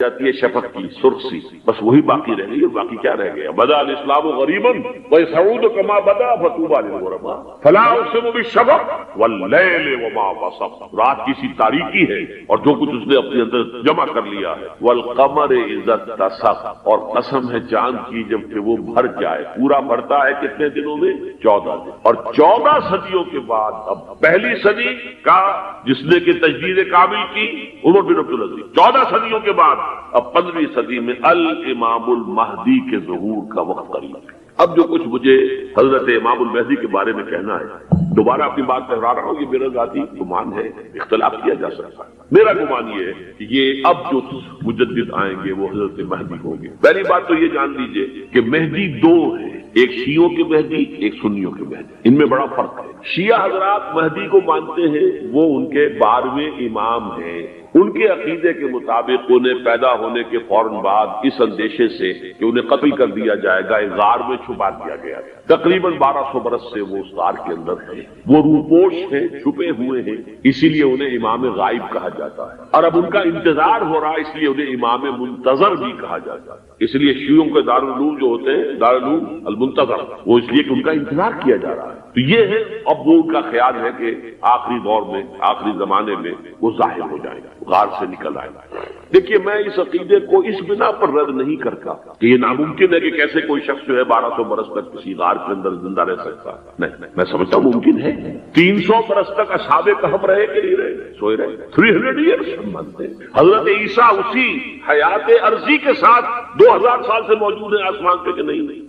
جاتی ہے شفق کی سرخ سی، بس وہی باقی رہ گئی، اور باقی کیا رہ گیا؟ بدا الاسلام غریبا ویسعود کما بدا فطوبی للغرباء فلا اقسم بالشفق واللیل وما وسق، رات کی سی تاریکی ہے اور جو کچھ اس نے اپنے اندر جمع کر لیا ہے، والقمر اذا اتسق، اور قسم ہے چاند کی جب کہ وہ بھر جائے، پورا بھرتا ہے کتنے دنوں میں؟ 14 دن، اور 14 صدیوں کے بعد اب پہلی صدی کا جس نے کہ تجدید کامل کی عمر بن عبدالعزیز، 14 صدیوں کے بعد اب 15ویں صدی میں الامام المہدی کے ظہور کا وقت قریب ہے۔ اب جو کچھ مجھے حضرت امام المہدی کے بارے میں کہنا ہے، دوبارہ اپنی بات دہرا رہا ہوں، یہ میرا ذاتی گمان ہے، اختلاف کیا جا سکتا ہے۔ میرا گمان یہ ہے کہ یہ اب جو مجدد آئیں گے وہ حضرت مہدی ہوں گے۔ پہلی بات تو یہ جان لیجئے کہ مہدی دو ہیں، ایک شیعوں کے مہدی، ایک سنیوں کے مہدی، ان میں بڑا فرق ہے۔ شیعہ حضرات مہدی کو مانتے ہیں، وہ ان کے 12ویں امام ہیں، ان کے عقیدے کے مطابق انہیں پیدا ہونے کے فوراً بعد اس اندیشے سے کہ انہیں قتل کر دیا جائے گا ایک غار میں چھپا دیا گیا، تقریباً 1200 برس سے وہ اس غار کے اندر ہیں، وہ روپوش ہیں، چھپے ہوئے ہیں، اسی لیے انہیں امام غائب کہا جاتا ہے، اور اب ان کا انتظار ہو رہا ہے، اس لیے انہیں امام منتظر بھی کہا جاتا ہے۔ اس لیے شیعوں کے دارالعلوم جو ہوتے ہیں دارالعلوم المنتظر، وہ اس لیے کہ ان کا انتظار کیا جا رہا ہے۔ تو یہ ہے، اب وہ ان کا خیال ہے کہ آخری دور میں، آخری زمانے میں وہ ظاہر ہو جائے گا، غار سے نکل آئے گا۔ دیکھیے میں اس عقیدے کو اس بنا پر رد نہیں کرتا کہ یہ ناممکن ہے کہ کیسے کوئی شخص جو ہے 1200 برس تک کسی غار کے اندر زندہ رہ سکتا، نہیں، میں سمجھتا ہوں ممکن ہے۔ 300 برس تک اصحاب کہف رہے کہ نہیں رہے؟ سوئے رہے۔ 300 ایئرس ہم مانتے ہیں۔ حضرت عیسیٰ اسی حیات عرضی کے ساتھ 2000 سال سے موجود ہیں آسمان پہ کہ نہیں؟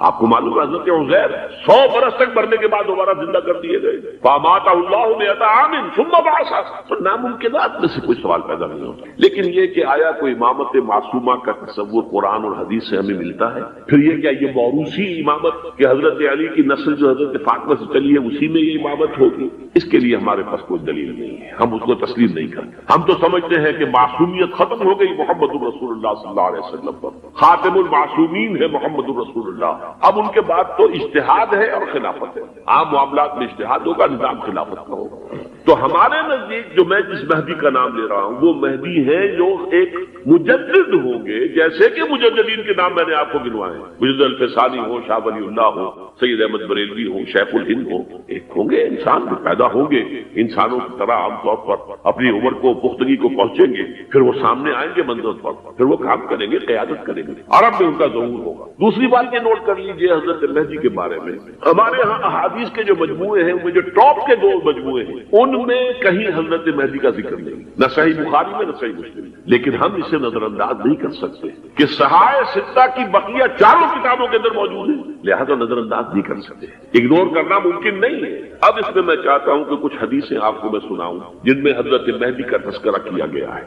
آپ کو معلوم ہے حضرت عزیر 100 برس تک مرنے کے بعد دوبارہ زندہ کر دیے گئے، فاماتہ اللہ 100 عام ثم بعثہ۔ تو ناممکنات میں سے کوئی سوال پیدا نہیں ہوتا، لیکن یہ کہ آیا کوئی امامت معصومہ کا تصور قرآن اور حدیث سے ہمیں ملتا ہے؟ پھر یہ کیا یہ موروثی امامت کہ حضرت علی کی نسل جو حضرت فاطمہ سے چلی ہے اسی میں یہ امامت ہوگی؟ اس کے لیے ہمارے پاس کوئی دلیل نہیں ہے، ہم اس کو تسلیم نہیں کرتے۔ ہم تو سمجھتے ہیں کہ معصومیت ختم ہو گئی محمد الرسول اللہ صلی اللہ علیہ وسلم پر، خاتم المعصومین ہے محمد الرسول اللہ، اب ان کے بعد تو اجتہاد ہے اور خلافت ہے، عام معاملات میں اجتہاد ہوگا، نظام خلافت کا ہوگا۔ تو ہمارے نزدیک جو میں جس مہدی کا نام لے رہا ہوں وہ مہدی ہے جو ایک مجدد ہوں گے، جیسے کہ مجددین کے نام میں نے آپ کو گنوائے، مجدد الفسانی ہو، شاہ ولی اللہ ہو، سید احمد بریلوی ہو، شیخ الہند ہو، ایک ہوں گے انسان جو پیدا ہوں گے انسانوں کی طرح عام طور پر اپنی عمر کو پختگی کو پہنچیں گے، پھر وہ سامنے آئیں گے منظر پر، پھر وہ کام کریں گے، قیادت کریں گے، عرب میں ان کا ظہور ہوگا۔ دوسری بات یہ نوٹ کر لیجئے حضرت مہدی کے بارے میں، ہمارے ہاں احادیث کے جو مجموعے ہیں، وہ جو ٹاپ کے 2 مجموعے ہیں ان میں کہیں حضرت مہدی کا ذکر نہیں، نہ صحیح بخاری میں نہ صحیح مسلم، لیکن ہم اسے نظر انداز نہیں کر سکتے کہ صحائح ستہ کی بقیہ 4 کتابوں کے اندر موجود ہیں، لہذا نظر انداز نہیں کر سکتے، اگنور کرنا ممکن نہیں ہے۔ اب اس میں میں چاہتا ہوں کہ کچھ حدیثیں آپ کو میں سناؤں جن میں حضرت مہدی کا تذکرہ کیا گیا ہے۔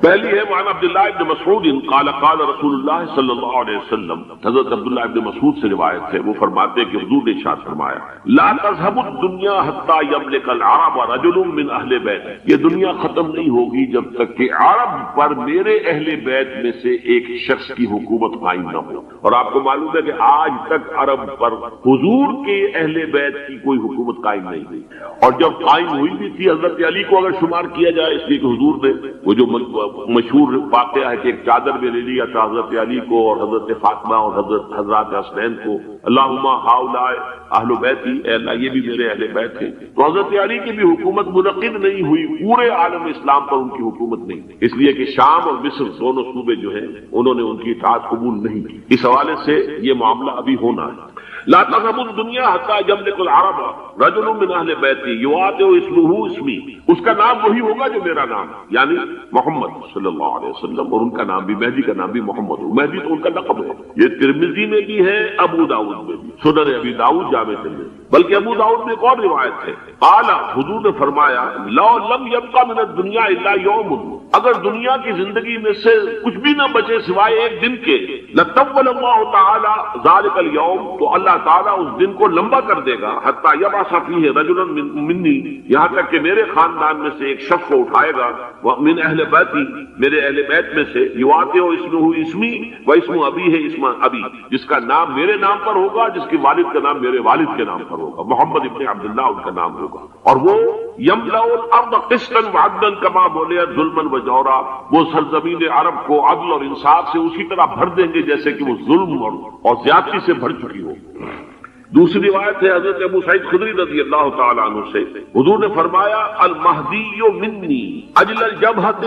پہلی ہے وعن عبداللہ ابن مسعود قال قال رسول اللہ صلی اللہ علیہ وسلم، حضرت عبداللہ ابن مسعود سے روایت ہے، وہ فرماتے ہیں کہ حضور نے ارشاد فرمایا لا تذهب الدنيا حتى يملك العرب رجل من اہل بیت، یہ دنیا ختم نہیں ہوگی جب تک کہ عرب پر میرے اہل بیت میں سے ایک شخص کی حکومت قائم نہ ہو۔ اور آپ کو معلوم ہے کہ آج تک عرب پر حضور کے اہل بیت کی کوئی حکومت قائم نہیں ہوئی، اور جب قائم ہوئی بھی تھی حضرت علی کو اگر شمار کیا جائے، اس لیے کہ حضور نے وہ جو مشہور واقعہ ہے کہ ایک چادر میں لے لیا تھا حضرت علی کو اور حضرت فاطمہ اور حضرت حسنین کو، اللہم ہؤلاء اہل بیتی، اے اللہ یہ بھی میرے اہل بیت ہیں۔ تو حضرت علی کی بھی حکومت منعقد نہیں ہوئی، پورے عالم اسلام پر ان کی حکومت نہیں، اس لیے کہ شام اور مصر دونوں صوبے جو ہیں انہوں نے ان کی اطاعت قبول نہیں کی، اس حوالے سے یہ معاملہ ابھی ہونا ہے۔ لا تذهب الدنيا حتى يملك العرب رجل من اہل بیتی یواطئ اسمہ اسمی، اس کا نام وہی ہوگا جو میرا نام، یعنی محمد صلی اللہ علیہ وسلم، اور ان کا نام بھی مہدی کا نام بھی محمد ہو، مہدی تو ان کا لقب ہے۔ یہ ترمذی میں بھی ہے، ابو داؤد میں بھی، سنن ابی داؤد جامع ترمذی، بلکہ ابو داؤد میں ایک اور روایت ہے، قال حضور نے فرمایا لو لم يبق من الدنيا الا يوم، اگر دنیا کی زندگی میں سے کچھ بھی نہ بچے سوائے ایک دن کے، لطول اللہ تعالی ذلك اليوم، تو اللہ تعالیٰ اس دن کو لمبا کر دے گا، حتیٰ یبعث فیہ رجلا منی، یہاں تک کہ میرے خاندان میں سے ایک شخص کو اٹھائے گا، من اہل بیتی، میرے اہل بیت میں سے، یواطئ اسمہ اسمی و اسم ابی ہے اسم ابی، جس کا نام میرے نام پر ہوگا، جس کے والد کا نام میرے والد کے نام پر ہوگا، محمد ابن عبداللہ ان کا نام ہوگا، اور وہ یملأ الارض قسطا وعدلا کما بولیا ظلما وجورا، وہ سرزمین عرب کو عدل اور انصاف سے اسی طرح بھر دیں گے جیسے کہ وہ ظلم اور زیادتی سے بھر چکی ہو۔ دوسری روایت ہے حضرت ابو سعید خدری رضی اللہ تعالیٰ عنہ سے، حضور نے فرمایا المہدی منی اجل الجبہۃ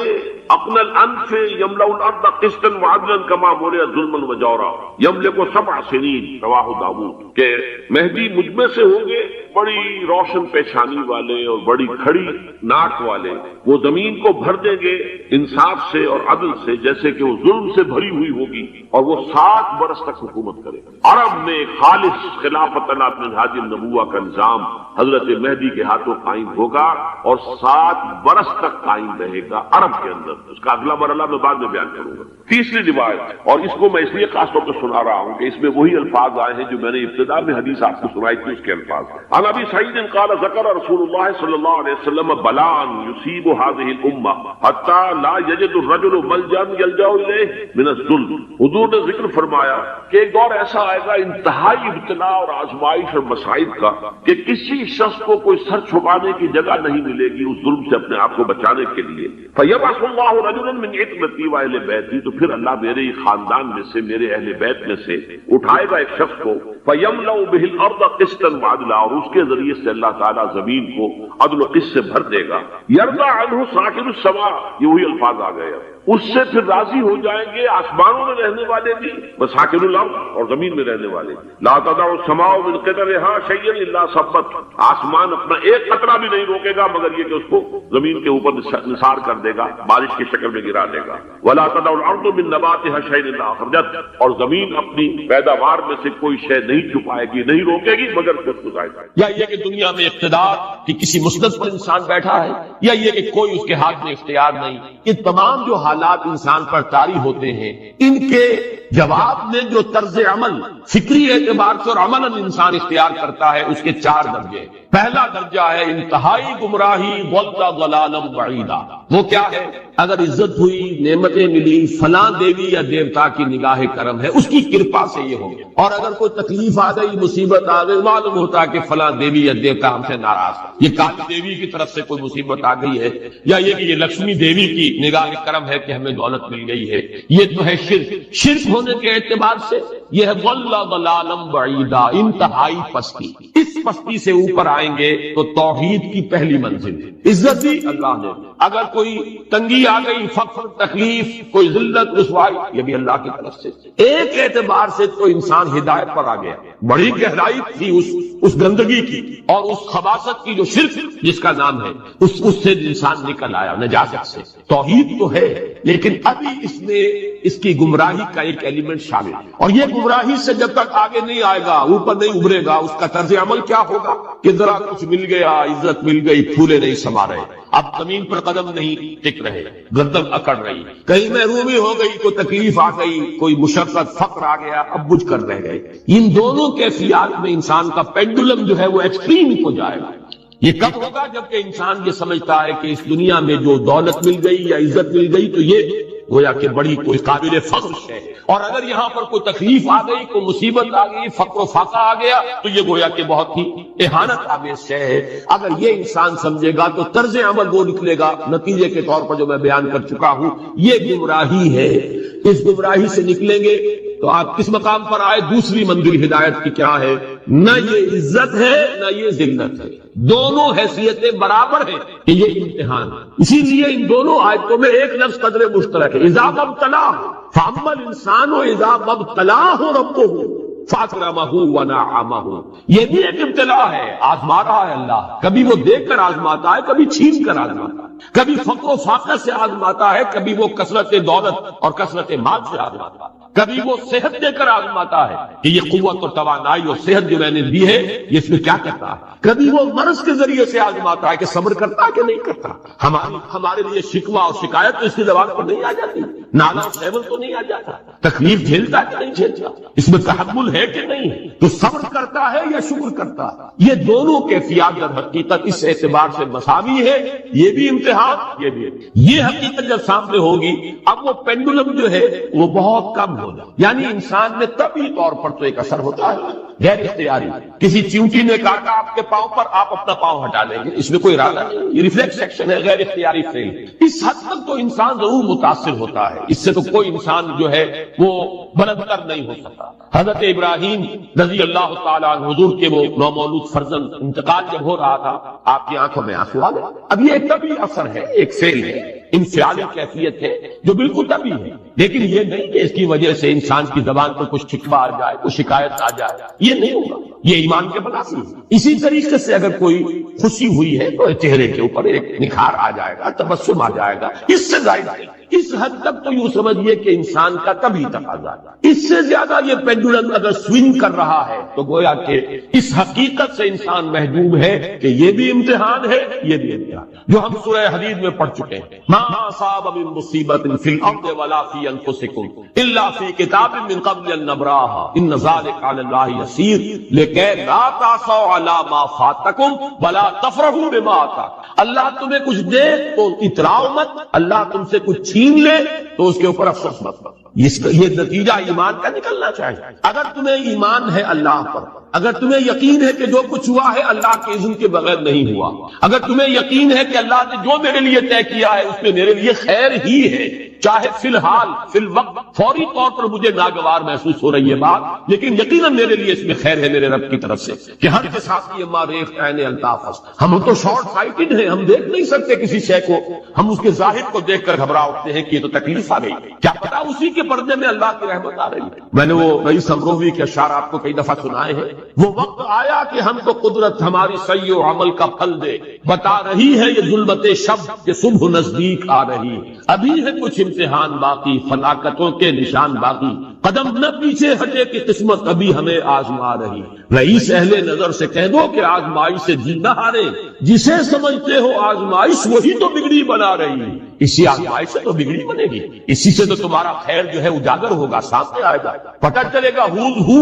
اقنى الانف یملأ الارض قسطا وعدلا كما ملئ ظلما وجورا یملک 7 سنین، رواہ داؤد، کہ مہدی مجھ میں سے ہوں گے بڑی روشن پیشانی والے اور بڑی کھڑی ناک والے، وہ زمین کو بھر دیں گے انصاف سے اور عدل سے جیسے کہ وہ ظلم سے بھری ہوئی ہوگی، اور وہ 7 برس تک حکومت کرے۔ عرب میں خالص خلافت علی منہاج النبوہ کا نظام حضرت مہدی کے ہاتھوں قائم ہوگا اور 7 برس تک قائم رہے گا عرب کے اندر۔ اس کا اگلا مرحلہ میں بعد میں بیان کروں گا۔ تیسری روایت، اور اس کو میں اس لیے خاص طور پر سنا رہا ہوں کہ اس میں وہی الفاظ آئے ہیں جو میں نے ابتدا میں حدیث آپ کو سنائی تھی، اس کے الفاظ عن ابی سعید قال ذکر رسول اللہ صلی اللہ علیہ وسلم بلاء یصیب هذه الامہ حتی لا یجد الرجل ملجا یلجا الیہ من الذل۔ حضور نے ذکر فرمایا کہ ایک دور ایسا آئے گا انتہائی ابتلاء اور آزمائش اور مصائب کا کہ کسی شخص کو کوئی سر چھپانے کی جگہ نہیں ملے گی اس ظلم سے اپنے آپ کو بچانے کے لیے۔ فیبعث اللہ رجلا من عترتی واہل بیتی، تو پھر اللہ میرے خاندان میں سے، میرے اہل بیت میں سے اٹھائے گا ایک شخص کو، فیملأ بہ الارض قسطا وعدلا، اور اس کے ذریعے سے اللہ تعالیٰ زمین کو عدل و قسط سے بھر دے گا۔ یرضى عنہ ساکن السماء، یہ وہی الفاظ آ گئے، اس سے پھر راضی ہو جائیں گے آسمانوں میں رہنے والے بھی، وساکن الارض، اور زمین میں رہنے والے۔ لا تدع السماء من قطرها شيئا الا صبت، آسمان اپنا ایک قطرہ بھی نہیں روکے گا مگر یہ کہ اس کو زمین کے اوپر نثار کر دے گا، بارش کی شکل میں گرا دے گا۔ ولا تدع الارض من نباتها شيئا الا اخرجت، اور زمین اپنی پیداوار میں سے کوئی شے نہیں چھپائے گی، نہیں روکے گی مگر کچھ گزائے گا۔ یا یہ کہ دنیا میں اقتدار کہ کسی مسند پر انسان بیٹھا ہے، یا یہ کہ کوئی اس کے ہاتھ میں اختیار نہیں، یہ تمام جو حالات انسان پر طاری ہوتے ہیں، ان کے جواب میں جو طرز عمل فکری اعتبار سے اور عملاً انسان اختیار کرتا ہے اس کے 4 درجے۔ پہلا درجہ ہے انتہائی گمراہی، ضل ضلالا بعیدا۔ وہ کیا ہے؟ اگر عزت ہوئی، نعمتیں ملی، فلاں دیوی یا دیوتا کی نگاہ کرم ہے، اس کی کرپا سے یہ ہو گیا، اور اگر کوئی تکلیف آ گئی، مصیبت آ گئی، معلوم ہوتا ہے کہ فلاں دیوی یا دیوتا ہم سے ناراض ہے، یہ کالی دیوی کی طرف سے کوئی مصیبت آ گئی ہے، یا یہ کہ یہ لکشمی دیوی کی نگاہ کرم ہے کہ ہمیں دولت مل گئی ہے۔ یہ تو ہے شرک۔ شرک ہونے کے اعتبار سے یہ ہے ضل ضلالا بعیدا، انتہائی پستی۔ اس پستی سے اوپر آئیں گے تو توحید کی پہلی منزل عزت دی اللہ نے۔ اگر کوئی تنگی آ گئی، فقر، تکلیف، کوئی ذلت، رسوائی، یہ بھی اللہ کی طرف سے۔ ایک اعتبار سے تو انسان ہدایت پر آ گیا، بڑی گہرائی تھی اس گندگی کی اور اس خباثت کی جو شرک جس کا نام ہے، اس سے انسان نکل آیا، نجاست سے۔ توحید تو ہے لیکن ابھی اس میں اس کی گمراہی کا ایک ایلیمنٹ شامل ہے، اور یہ گمراہی سے جب تک آگے نہیں آئے گا، اوپر نہیں ابھرے گا، اس کا طرز عمل کیا ہوگا کہ ذرا کچھ مل گیا، عزت مل گئی، پھولے نہیں سما رہے، اب زمین پر قدم نہیں ٹک رہے، گردن اکڑ رہی، کہیں محرومی ہو گئی، کوئی تکلیف آ گئی، کوئی مشقت، فقر آ گیا، اب بجھ کر رہ گئے۔ ان دونوں کیفیات میں انسان کا پینڈولم جو ہے وہ ایکسٹریم ہو جائے گا۔ یہ کب ہوگا؟ جبکہ انسان یہ سمجھتا ہے کہ اس دنیا میں جو دولت مل گئی یا عزت مل گئی تو یہ گویا کہ بڑی کوئی قابل فخر ہے، اور اگر یہاں پر کوئی تکلیف آ گئی، کوئی مصیبت آ گئی، فقر و فاقہ آ گیا تو یہ گویا کہ بہت ہی اہانت آمیز ہے۔ اگر یہ انسان سمجھے گا تو طرز عمل وہ نکلے گا نتیجے کے طور پر جو میں بیان کر چکا ہوں، یہ گمراہی ہے۔ اس گمراہی سے نکلیں گے تو آپ کس مقام پر آئے؟ دوسری منزل ہدایت کی کیا ہے؟ نہ یہ عزت ہے نہ یہ ذلت ہے، دونوں حیثیتیں برابر ہیں کہ یہ امتحان۔ اسی لیے ان دونوں آیتوں میں ایک لفظ قدر مشترک ہے، اذا مبتلاه فاما الانسان اذا مبتلاه ربه فاکرمہ ونعمہ۔ یہ بھی ایک ابتلا ہے، آزما رہا ہے اللہ، کبھی وہ دیکھ کر آزماتا ہے، کبھی چھین کر آزماتا ہے، کبھی فقر و فاقہ سے آزماتا ہے، کبھی وہ کثرت دولت اور کثرت مال سے آزماتا ہے، کبھی وہ صحت دے کر آزماتا ہے کہ یہ قوت اور توانائی اور صحت جو میں نے دی ہے یہ اس میں کیا کرتا ہے، کبھی وہ مرض کے ذریعے سے آزماتا ہے کہ صبر کرتا ہے کہ نہیں کرتا۔ ہمارے لیے شکوہ اور شکایت تو اس کی زبان پر نہیں آ جاتی، نالا سیول تو نہیں آ جاتا؟ تکلیف جھیلتا ہے کہ نہیں جھیلتا؟ اس میں تحمل ہے کہ نہیں ہے؟ تو صبر کرتا ہے یا شکر کرتا ہے؟ یہ دونوں کیفیات در حقیقت اس اعتبار سے مساوی ہے، یہ بھی امتحان، یہ بھی امتحان۔ یہ حقیقت جب سامنے ہوگی اب وہ پینڈولم جو ہے وہ بہت کم ہو جائے، یعنی انسان میں طبعی طور پر تو ایک اثر ہوتا ہے غیر اختیاری، کسی چیونٹی نے کاٹا آپ کے پاؤں پر، آپ اپنا پاؤں ہٹا لیں گے، اس میں کوئی ارادہ نہیں، یہ ریفلیکس ایکشن ہے، غیر اختیاری فعل۔ اس حد تک تو انسان ضرور متاثر ہوتا ہے، اس سے تو کوئی انسان جو ہے وہ بلند تر نہیں ہو سکتا۔ حضرت ابراہیم رضی اللہ تعالیٰ عنہ حضور کے وہ نومولود فرزند انتقال جب ہو رہا تھا، آپ کی آنکھوں میں آنسو آ گئے۔ اب یہ ایک طبعی اثر ہے، ایک فعل ہے، انفعالی کیفیت ہے جو بالکل طبعی ہے، لیکن یہ نہیں کہ اس کی وجہ سے انسان کی زبان پر کچھ شکوہ آ جائے، کچھ شکایت آ جائے، یہ نہیں ہوگا، یہ ایمان کے منافی ہے۔ اسی طریقے سے اگر کوئی خوشی ہوئی ہے تو چہرے کے اوپر ایک نکھار آ جائے گا، تبسم آ جائے گا، اس سے زائد ہے۔ اس حد تک تو یوں سمجھیے کہ انسان کا طبعی تقاضا ہے۔ اس سے زیادہ یہ پینڈولم اگر سوئنگ کر رہا ہے تو گویا کہ اس حقیقت سے انسان محجوب ہے کہ یہ بھی امتحان ہے، یہ بھی امتحان ہے، جو ہم سورہ حدید میں پڑھ چکے ہیں۔ ما اصاب من مصیبت فی الارض ولا فی انفسکم الا فی کتاب من قبل ان نبراها ان ذلک علی اللہ یسیر لکے لا تعصوا علی ما فاتکم ولا تفرحوا بما آتاکم۔ اللہ تمہیں کچھ دے تو اتراؤ مت، اللہ تم سے کچھ چھین لے تو اس کے اوپر افسوس مت کرو۔ یہ نتیجہ ایمان کا نکلنا چاہیے۔ اگر تمہیں ایمان ہے اللہ پر، اگر تمہیں یقین ہے کہ جو کچھ ہوا ہے اللہ کے اذن کے بغیر نہیں ہوا، اگر تمہیں یقین ہے کہ اللہ نے جو میرے لیے طے کیا ہے اس میں میرے لیے خیر ہی ہے، چاہے فی الحال فی الوقت فوری طور پر مجھے ناگوار محسوس ہو رہی ہے بات، لیکن یقیناً میرے لیے اس میں خیر ہے میرے رب کی طرف سے کہ ہر کے ساتھ یہ ماریخ عین الطاف۔ ہم تو شارٹ سائٹڈ ہیں، ہم دیکھ نہیں سکتے کسی شے کو، ہم اس کے ظاہر کو دیکھ کر گھبرا اٹھتے ہیں کہ یہ تو تکلیف آ گئی، کیا پتا اسی کے پردے میں اللہ کی رحمت آ رہی ہے۔ میں نے وہ رئیس امروی کے اشعار آپ کو کئی دفعہ سنائے ہیں۔ وہ وقت آیا کہ ہم کو قدرت ہماری سعی و عمل کا پھل دے، بتا رہی ہے یہ ظلمت شب کہ صبح نزدیک آ رہی، ابھی ہے کچھ امتحان باقی، فلاکتوں کے نشان باقی، قدم نہ پیچھے ہٹے کہ قسمت ابھی ہمیں آزما رہی۔ رئیس اہل نظر سے کہہ دو کہ آزمائش سے جی نہ ہارے، جسے سمجھتے ہو آزمائش وہی تو بگڑی بنا رہی، اسی آزمائش سے تو بگڑی بنے گی، اسی سے تو تمہارا خیر جو ہے اجاگر ہوگا، سامنے آئے گا، پتہ چلے گا who's who،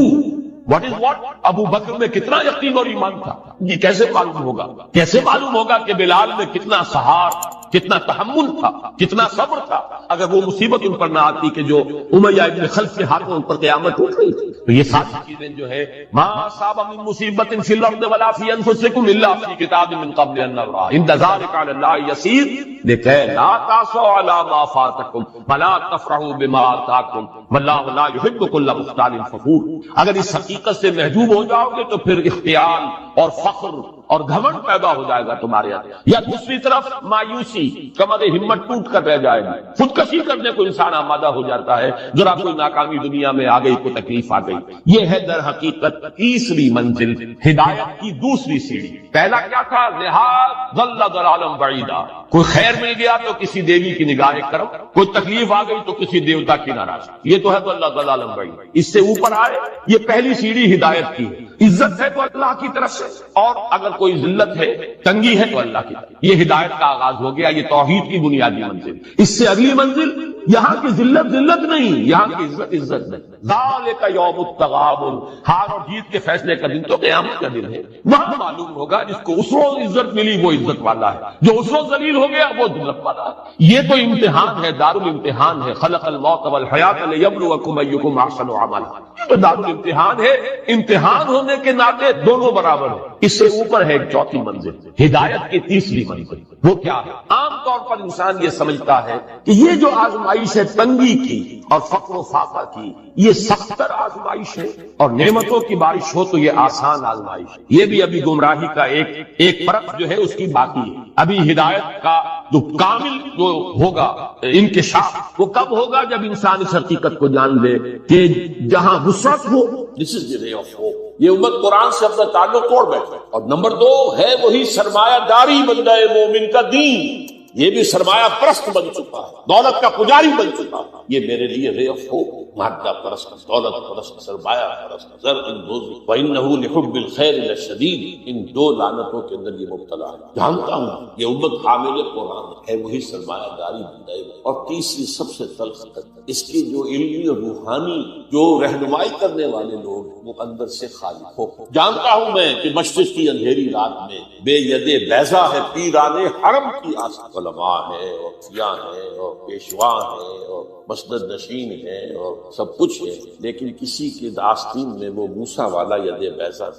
what is what۔ ابو بکر میں کتنا یقین اور ایمان تھا، یہ کیسے معلوم ہوگا؟ کیسے معلوم ہوگا کہ بلال میں کتنا سہار، کتنا تحمل تھا، کتنا صبر تھا، اگر وہ مصیبت ان پر نہ آتی کہ جو امیہ ابن خلف کے ہاتھوں ان پر قیامت اٹھ رہی تھی۔ تو یہ ساری چیزیں جو ہے ما اصاب من مصیبت فی الارض ولا فی انفسکم الا فی کتاب من قبل ان نبرأ ان ذلک علی اللہ یسیر لکے لا تعصوا علی ما فاتکم ولا تفرحوا بما آتاکم واللہ لا یحب کل مختال فخور۔ اگر اس حقیقت سے محجوب ہو جاؤ گے تو پھر اختیار اور فخر اور گھمنڈ پیدا ہو جائے گا تمہارے اندر، یا دوسری طرف مایوسی، کمر ہمت ٹوٹ کر رہ جائے گی، خودکشی کرنے کو انسان آمادہ ہو جاتا ہے، ذرا کوئی ناکامی دنیا میں آ گئی، کوئی تکلیف آ گئی۔ یہ ہے در حقیقت تیسری منزل، ہدایت کی دوسری سیڑھی۔ پہلا کیا تھا؟ لحاظ ضل ضلالا بعیدا، کوئی خیر مل گیا تو کسی دیوی کی نگاہ کرم، کوئی تکلیف آ گئی تو کسی دیوتا کی ناراضگی، یہ تو ہے ضل ضلالا بعیدا۔ اس سے اوپر آئے، یہ پہلی سیڑھی ہدایت کی ہے، عزت ہے تو اللہ کی طرف سے، اور اگر کوئی ذلت ہے، تنگی ہے تو اللہ کی طرف، یہ ہدایت کا آغاز ہو گیا، یہ توحید کی بنیادی منزل۔ اس سے اگلی منزل، یہاں کی ذلت ذلت نہیں، یہاں کی عزت عزت نہیں۔ ذالک یوم التغابن، ہار اور جیت کے فیصلے کا دن تو قیامت کا دن ہے، وہاں معلوم ہوگا جس کو اس روز عزت ملی وہ عزت والا ہے، جو اس روز ذلیل ہو گیا وہ ذلت والا ہے۔ یہ تو امتحان ہے، دارالامتحان ہے، خلق الموت والحیات لیبلوکم ایکم احسن عملا، تو دارالامتحان ہے، امتحان ہونے کے ناطے دونوں برابر ہیں۔ اس سے اوپر ہے ایک چوتھی منزل، ہدایت کی تیسری منزل۔ وہ کیا ہے؟ عام طور پر انسان یہ سمجھتا ہے کہ یہ جو آزمائش ہے تنگی کی اور فقر و فاقہ کی، یہ سختر آزمائش ہے، اور نعمتوں کی بارش ہو تو یہ آسان آزمائش ہے۔ یہ بھی ابھی گمراہی کا ایک فرق جو ہے اس کی باقی ہے۔ ابھی ہدایت کا جو کامل جو ہوگا انکشاف وہ کب ہوگا؟ جب انسان اس حقیقت کو جان لے کہ جہاں وسعت ہو، دس از دی رے آف ہوپ۔ یہ امت قرآن سے اپنا تعلق توڑ بیٹھے۔ اور نمبر 2 ہے وہی سرمایہ داری بندہ مومن کا دین، یہ بھی سرمایہ پرست بن چکا ہے، دولت کا پجاری بن چکا ہے۔ یہ میرے لیے رے آف ہوپ، مادہ پرست، دولت پرست، سرمایہ پرست، زر اندوز، وَإِنَّهُ لِحُبِّ الْخَيْرِ لَشَدِيدٌ، ان دو لعنتوں کے اندر یہ مبتلا ہے۔ جانتا ہوں یہ امت حامل قرآن ہے وہی سرمایہ داری بنائے گا۔ اور تیسری سب سے تلخ اس کی جو علمی اور روحانی جو رہنمائی کرنے والے لوگ وہ اندر سے خالی ہو۔ جانتا ہوں میں کہ مشرق کی اندھیری رات میں بے ید بیضا ہے پیران حرم کی آسا، علماء ہیں اور فیاں ہیں اور پیشوا ہیں اور مسند نشین ہیں اور سب کچھ ہے، لیکن کسی کے آستین میں وہ موسیٰ والا ید بیضا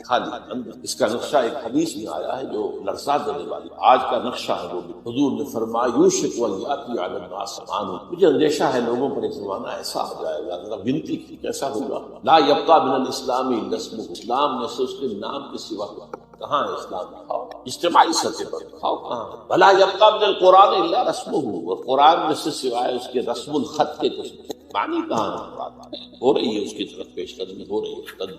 خالی اندر۔ اس کا نقشہ ایک حدیث میں آیا ہے جو لرزا دینے والی، آج کا نقشہ ہے وہ بھی۔ حضور نے فرمایا یوشک ان یاتی علی الناس زمان، مجھے اندیشہ ہے لوگوں پر ایک زمانہ ایسا آ جائے گا، ذرا گنتی کی کیسا ہوگا، لا یبقى من الاسلام الا اسمہ، اسلام میں سے اس کے نام کے سوا کہاں ہے اسلام؟ کھاؤ اجتماعی سطح پر کھاؤ کہاں، بھلا یبقى من القرآن الا رسمہ، اور قرآن میں سے سوائے اس کے رسم الخط کے کچھ معنی کہاں ہے؟ ہو رہی ہے اس کی طرف پیش قدمی ہو رہی ہے،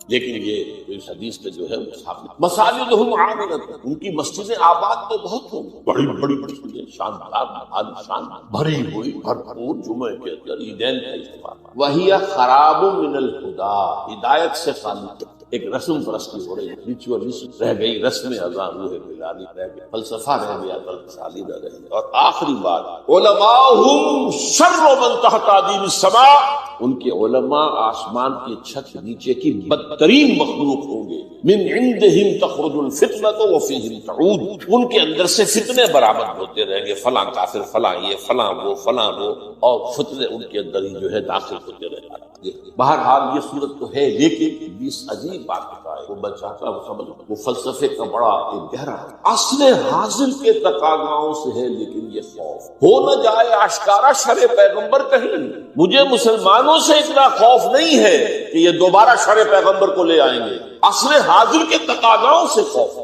لیکن یہ اس حدیث کا جو ہے وہ ثابت۔ مساجدہم عامرۃ، ان کی مسجدیں آباد تو بہت ہوں، بڑی بڑی مسجدیں شاندار عالیشان بھری ہوئی بھرپور، جمعے کے اندر عیدین کا اجتماع، وہی خراب من الہدی، ہدایت سے خالی، ایک رسم پرستی ہو رہی ہے، ریچوئلزم رہ گئی، رسم اذان روح بلالی رہ گئی، فلسفہ رہ گیا، بلکہ نہ رہ گیا۔ اور آخری بات، علماءہم شر من تحت عدیم السماء، ان کے علماء آسمان کی چھت کے نیچے کی بدترین مخلوق ہوں گے، من عندہم تخرج الفتنة وفیہم تعود، ان کے اندر سے فتنے برآمد ہوتے رہیں گے، فلاں کافر، فلاں یہ، فلاں وہ، فلاں وہ، اور فتنے ان کے اندر ہی جو ہے داخل ہوتے رہیں گے۔ بہرحال یہ صورت تو ہے، لیکن ابلیس عجیب بات بتائے، وہ بچاتا وہ سمجھ، وہ فلسفے کا بڑا ایک گہرا اصل حاصل کے تقاضاؤں سے ہے، لیکن یہ خوف ہو نہ جائے آشکارا شرع پیغمبر کہیں، مجھے مسلمانوں سے اتنا خوف نہیں ہے کہ یہ دوبارہ شرع پیغمبر کو لے آئیں گے، اصل حاضر کے تقاضاؤں سے خوف ہے۔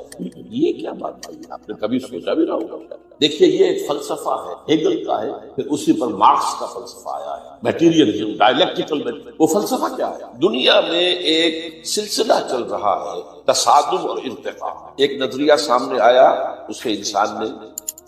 یہ کیا بات بھائی، آپ نے کبھی سوچا بھی نہ ہوگا۔ دیکھیے یہ ایک فلسفہ ہے، ہیگل کا ہے، پھر اسی پر مارکس کا فلسفہ آیا ہے، میٹیریلزم، ڈائلیکٹیکل میٹیریل۔ وہ فلسفہ کیا ہے؟ دنیا میں ایک سلسلہ چل رہا ہے، تصادم اور ارتقاء۔ ایک نظریہ سامنے آیا، اسے انسان نے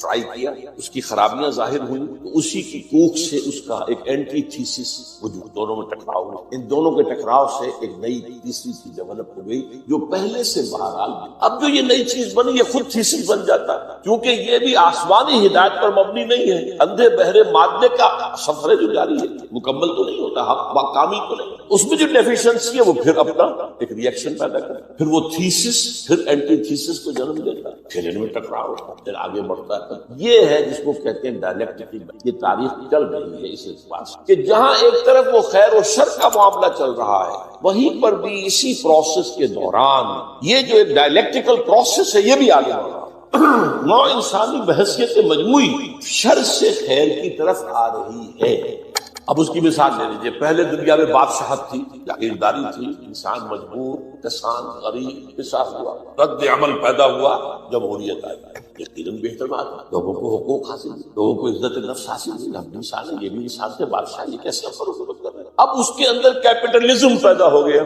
ٹرائی کیا، اس کی خرابیاں ظاہر ہوئی، تو اسی کی کوکھ سے اس کا ایک اینٹی تھیسس وجود، دونوں میں ٹکراؤ ہوا، ان دونوں کے ٹکراؤ سے ایک نئی تیسری چیز ڈیولپ ہو گئی جو پہلے سے بہرحال بھی۔ اب جو یہ نئی چیز بنی یہ خود تھیسس بن جاتا ہے، کیونکہ یہ بھی آسمانی ہدایت پر مبنی نہیں ہے، اندھے بہرے مادے کا سفر جو جاری ہے، مکمل تو نہیں ہوتا، حق کامل تو نہیں، اس میں جو ڈیفیشنسی ہے وہ پھر اپنا ایک ریئیکشن پیدا کرتا، پھر وہ تھیسس پھر اینٹی تھیسس کو جنم دیتا ہے، پھر ان میں ٹکراؤ ہوتا ہے، پھر آگے بڑھتا ہے۔ یہ ہے جس کو کہتے ہیں ڈائلیکٹیکل۔ یہ تاریخ چل رہی ہے اس اعتبار سے کہ جہاں ایک طرف وہ خیر و شر کا معاملہ چل رہا ہے، وہیں پر بھی اسی پروسیس کے دوران یہ جو ایک ڈائلیکٹیکل پروسیس ہے یہ بھی آگے بڑھ رہا ہے۔ نوع انسانی بحثیت مجموعی شر سے خیر کی طرف آ رہی ہے۔ اب اس کی مثال لے لیجیے، پہلے دنیا میں بادشاہت تھی، جاگیرداری تھی، انسان مجبور، کسان، غریب، پسا ہوا، رد عمل پیدا ہوا، جمہوریت آئی، یقیناً بہتر بات ہے، لوگوں کو حقوق حاصل ہوئے، لوگوں کو عزت نفس حاصل ہوئی، ہم انسان ہیں، یہ بھی انسان تھے، بادشاہ یہ کیسے حکومت کر رہے ہیں؟ اب اس کے اندر کیپٹلزم پیدا ہو گیا،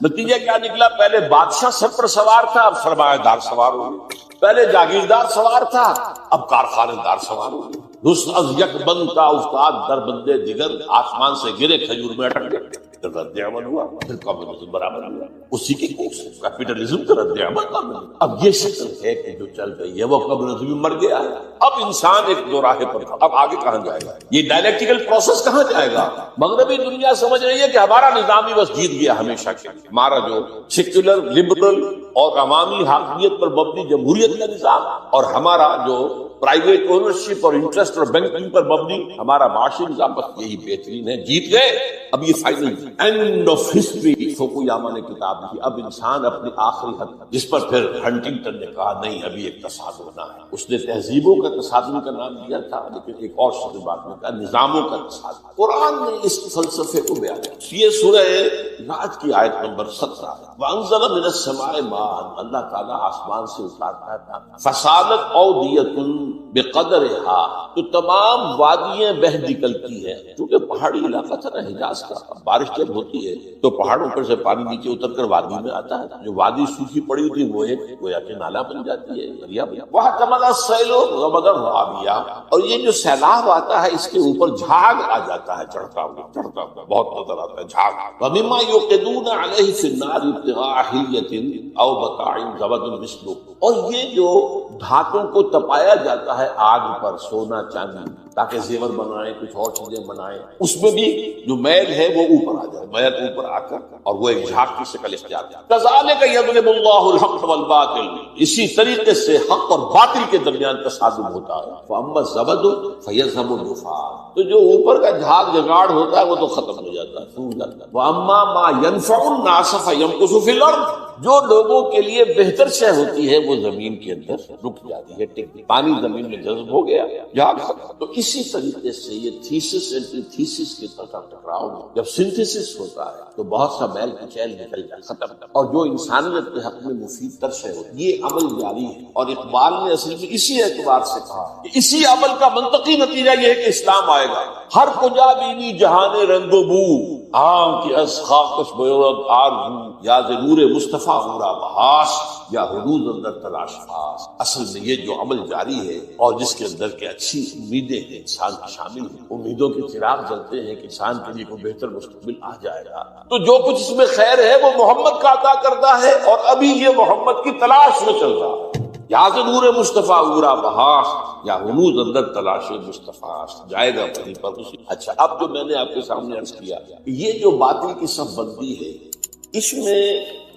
نتیجہ کیا نکلا؟ پہلے بادشاہ سر پر سوار تھا، اب سرمایہ دار سوار ہو گئے، پہلے جاگیردار سوار تھا، اب کارخانے دار سوار ہو گئے، رسل از یک بند کا افتاد در بندے دیگر، آسمان سے گرے کھجور میں اٹک گئے، پھر رد عمل ہوا، پھر کمیونزم برابر ہوا، اسی کی کوکھ سے کیپٹلزم کا رد عمل کامل۔ اب یہ شکل ہے کہ جو چل رہی ہے وہ کمیونزم مر گیا ہے، اب انسان ایک دو راہ پر تھا، اب آگے کہاں جائے گا؟ یہ ڈائلیکٹیکل پروسیس کہاں جائے گا؟ مغربی دنیا سمجھ رہی ہے کہ ہمارا نظام ہی بس جیت گیا ہمیشہ کے لیے، ہمارا جو سیکولر، لبرل اور عوامی حاکمیت پر مبنی جمہوریت کا نظام، اور ہمارا جو پرائیویٹ اونرشپ اور انٹرسٹ اور بینکنگ پر مبنی ہمارا معاشی نظام، بس یہی بہترین ہے، جیت گئے، اب یہ فائنل اینڈ آف ہسٹری۔ فوکویاما نے کتاب لکھی، اب انسان اپنی آخری حد، جس پر پھر ہنٹنگٹن نے کہا نہیں ابھی ایک تصادم نہ ہے، اس نے تہذیبوں کا تصادم کا نام دیا تھا، لیکن ایک اور شخص بات میں کہا نظاموں کا تصادم۔ قرآن نے اس فلسفے کو بیان کیا، یہ سورہ رعد کی آیت نمبر 17 ہے، وَأَنزَلَ مِنَ السَّمَاءِ مَاءً، اللہ تعالیٰ آسمان سے اتارتا تھا، فَسَالَتْ أَوْدِيَةٌ بقدرہا، تو تمام وادیاں بہہ نکلتی ہیں، کیونکہ پہاڑی علاقہ تھا نا حجاز کا، بارش جب ہوتی ہے تو پہاڑوں پر سے پانی نیچے اتر کر وادی میں آتا ہے، جو وادی سوکھی پڑی ہوتی ہے وہ ایک گویا کہ نالا بن جاتی ہے، دریا بن جاتی ہے۔ وَحَتَمَلَ السَّيْلُ غَمَدًا رَّابِيًا، اور یہ جو سیلاب آتا ہے اس کے اوپر جھاگ آ جاتا ہے، چڑھتا ہوا بہت نظر آتا ہے جھاگ۔ وَمِمَّا يُوقِدُونَ عَلَيْهِ فِي النَّارِ ابْتِغَاءَ حِلْيَةٍ أَوْ مَتَاعٍ زَبَدٌ مِثْلُهُ، اور یہ جو دھاتوں کو تپایا جاتا ہے آگ پر، سونا چاندی، تاکہ زیور بنائیں، کچھ اور چیزیں بنائیں، اس میں بھی جو میل ہے وہ اوپر آ جائے، میل اوپر آ کر اور وہ ایک جھاگ کی شکل اختیار کرے۔ کذالک یضرب اللہ الحق والباطل، اسی طریقے سے حق اور باطل کے درمیان تصادم ہوتا ہے۔ فاما الزبد فیذهب الجفاء، تو جو اوپر کا جھاگ جگاڑ ہوتا ہے وہ تو ختم ہو جاتا ہے، سوکھ جاتا ہے۔ واما ما ينفع الناس فيمكث في الارض، جو لوگوں کے لیے بہتر شے ہوتی ہے وہ زمین کے اندر رک جاتی ہے، ٹک گئی، پانی زمین میں جذب ہو گیا، جھاگ ختم۔ تو اسی طریقے سے یہ تھیسس اینٹی تھیسس کے ٹکراؤ میں جب سنتھسس ہوتا ہے تو بہت سا میل کچیل نکل جائے، ختم۔ اور جو انسانیت کے حق میں مفید تر شے ہوتی ہے، یہ عمل جاری ہے۔ اور اقبال نے اصل میں اسی اعتبار سے کہا کہ اسی عمل کا منطقی نتیجہ یہ ہے کہ اسلام آئے گا۔ ہر کجا بینی جہان رنگ و بو، آم کی از خاکش بیورد آرزو، یا ضرور مصطفیٰ ہورا بحاس، یا حدود اندر تلاش خاص۔ اصل میں یہ جو عمل جاری ہے اور جس کے اندر کے اچھی امیدیں ہیں انسان کی شامل ہیں، امیدوں کے چراغ جلتے ہیں کہ انسان کے لیے کوئی بہتر مستقبل آ جائے گا، تو جو کچھ اس میں خیر ہے وہ محمد کا عطا کردہ ہے، اور ابھی یہ محمد کی تلاش میں چل رہا ہے۔ یا نور مصطفیٰ اورا بحاس، یا ہنوز اندر تلاش مصطفیٰ، جائے گا وہیں پر اسی۔ اچھا، اب جو میں نے آپ کے سامنے عرض کیا، یہ جو باطل کی صف بندی ہے، اس میں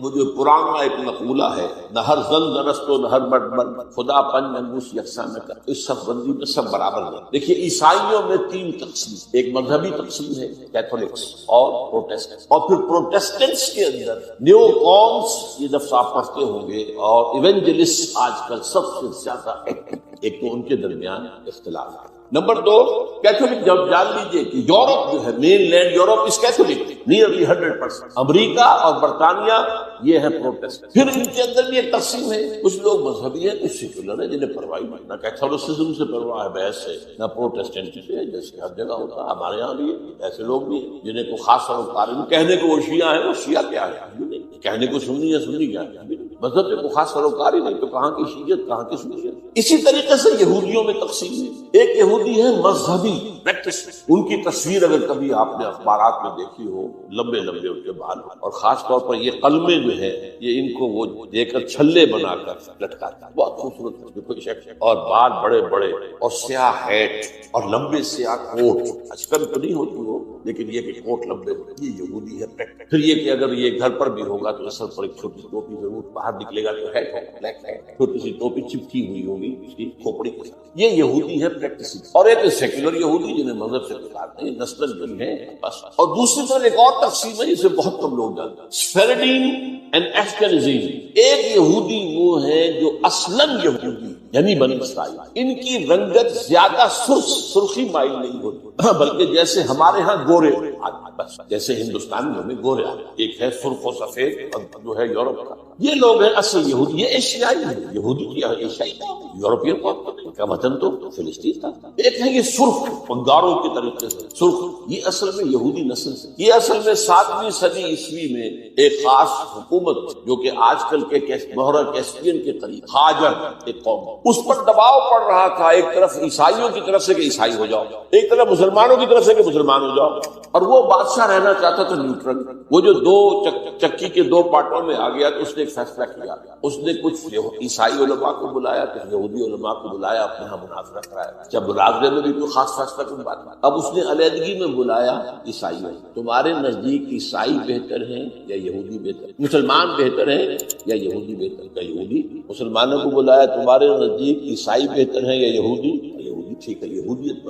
وہ جو پرانا ایک مقولہ ہے، نہ ہر زن زنست و نہ ہر مرد مرد، خدا پن انگوش یکساں نہ کر، اس صف بندی میں سب برابر ہیں۔ دیکھیے عیسائیوں میں تین تقسیم، ایک مذہبی تقسیم ہے کیتھولکس اور پروٹیسٹنٹ، اور پھر پروٹیسٹنٹس کے اندر نیو کونس، یہ لفظ آپ پڑھتے ہوں گے، اور ایونجلسٹ آج کل سب سے زیادہ ایکٹیو۔ ایک تو ان کے درمیان اختلاف ہے۔ نمبر دو، کیتھولک، جب جان لیجئے کہ یورپ جو ہے، مین لینڈ یورپ اس کیتھولک نیئرلی 100%، امریکہ اور برطانیہ یہ ہے پروٹیسٹ۔ پھر ان کے اندر بھی ایک تقسیم ہے، کچھ لوگ مذہبی ہیں، کچھ سیکولر ہیں، جنہیں پرواہ نہیں، نہ کیتھولسزم سے پرواہ ہے بحث سے، نہ پروٹیسٹنٹ سے، جیسے ہر جگہ ہوتا ہے، ہمارے یہاں بھی ایسے لوگ بھی ہیں جنہیں کو خاص سروکار ہے، کہنے کو وہ شیعہ ہیں، وہ شیعہ کیا ہے، کہنے کو سنی ہے، سنی کیا ہے، مذہب سے کوئی خاص سروکار ہی نہیں، تو کہاں کی شیعت کہاں کی سنیت۔ اسی طریقے سے یہودیوں میں تقسیم ہے، ایک یہودی ہے مذہبی پریکٹس، ان کی تصویر اگر کبھی آپ نے اخبارات میں دیکھی ہو، لمبے لمبے ان کے بال، اور خاص طور پر یہ قلمے جو ہے یہ ان کو وہ دے کر چھلے بنا کر لٹکاتا ہے، بہت خوبصورت دیکھو شکل، اور بال بڑے بڑے، اور سیاہ ہیٹ اور لمبے سیاہ کوٹ، اشکن تو نہیں ہوتی وہ، لیکن یہ کہ کوٹ لمبے، یہ یہودی ہے پریکٹس۔ پھر یہ کہ اگر یہ گھر پر بھی ہوگا تو سر پر ایک چھوٹی ٹوپی ضرور، باہر نکلے گا تو ہیٹ ہوگا، بلیک ہیٹ، چھوٹی سی ٹوپی چپکی ہوئی ہوگی اس کی کھوپڑی کے ساتھ، یہ یہودی ہے پریکٹس۔ اور ایک سیکولر یہودی جنہیں مذہب سے نکالتے ہیں، نسل بھی ہے بس۔ اور دوسری طرف ایک اور تقسیم ہے جسے بہت کم لوگ جانتے ہیں، سفیرڈین اینڈ ایشکنازی۔ ایک یہودی وہ ہے جو اصلاً یہودی یعنی بنی اسرائیل، ان کی رنگت زیادہ سرخی مائل نہیں ہوتی، بلکہ جیسے ہمارے ہاں گورے، بس جیسے ہندوستان میں گورے، ایک ہے سرخ و سفید اور جو ہے یورپ کا، یہ لوگ ہیں اصل یہودی، یہ ایشیائی ہے، یہودی کیا ایشیائی تھا، یورپین کا وطن تو فلسطین تھا۔ ایک ہے یہ سرخ، انگاروں کے طریقے سے سرخ، یہ اصل میں یہودی نسل سے، یہ اصل میں 7ویں صدی عیسوی میں ایک خاص حکومت جو کہ آج کل کے بحیرہ کیسپیئن کے قریب خاجر ایک قوم، اس پر دباؤ پڑ رہا تھا، ایک طرف عیسائیوں کی طرف سے کہ عیسائی ہو جاؤ، ایک طرف مسلمانوں کی طرف سے کہ مسلمان ہو جاؤ، اور وہ بادشاہ رہنا چاہتا تھا نیوٹرل۔ وہ جو دو چکی کے دو پارٹوں میں آ گیا تو اس نے ایک فیصلہ کیا، اس نے کچھ عیسائی علماء کو بلایا، کچھ یہودی علماء کو بلایا، اپنے یہاں مناظرہ کرایا۔ جب مناظرے میں بھی کوئی خاص فیصلہ کوئی بات نہیں، اب اس نے علیحدگی میں بلایا عیسائیوں، تمہارے نزدیک عیسائی بہتر ہیں یا یہودی بہتر، مسلمان بہتر ہیں یا یہودی بہتر؟ کا یہودی مسلمانوں کو بلایا، تمہارے نزدیک عیسائی بہتر ہیں یا یہودی؟ یہودی، ٹھیک ہے، یہودیت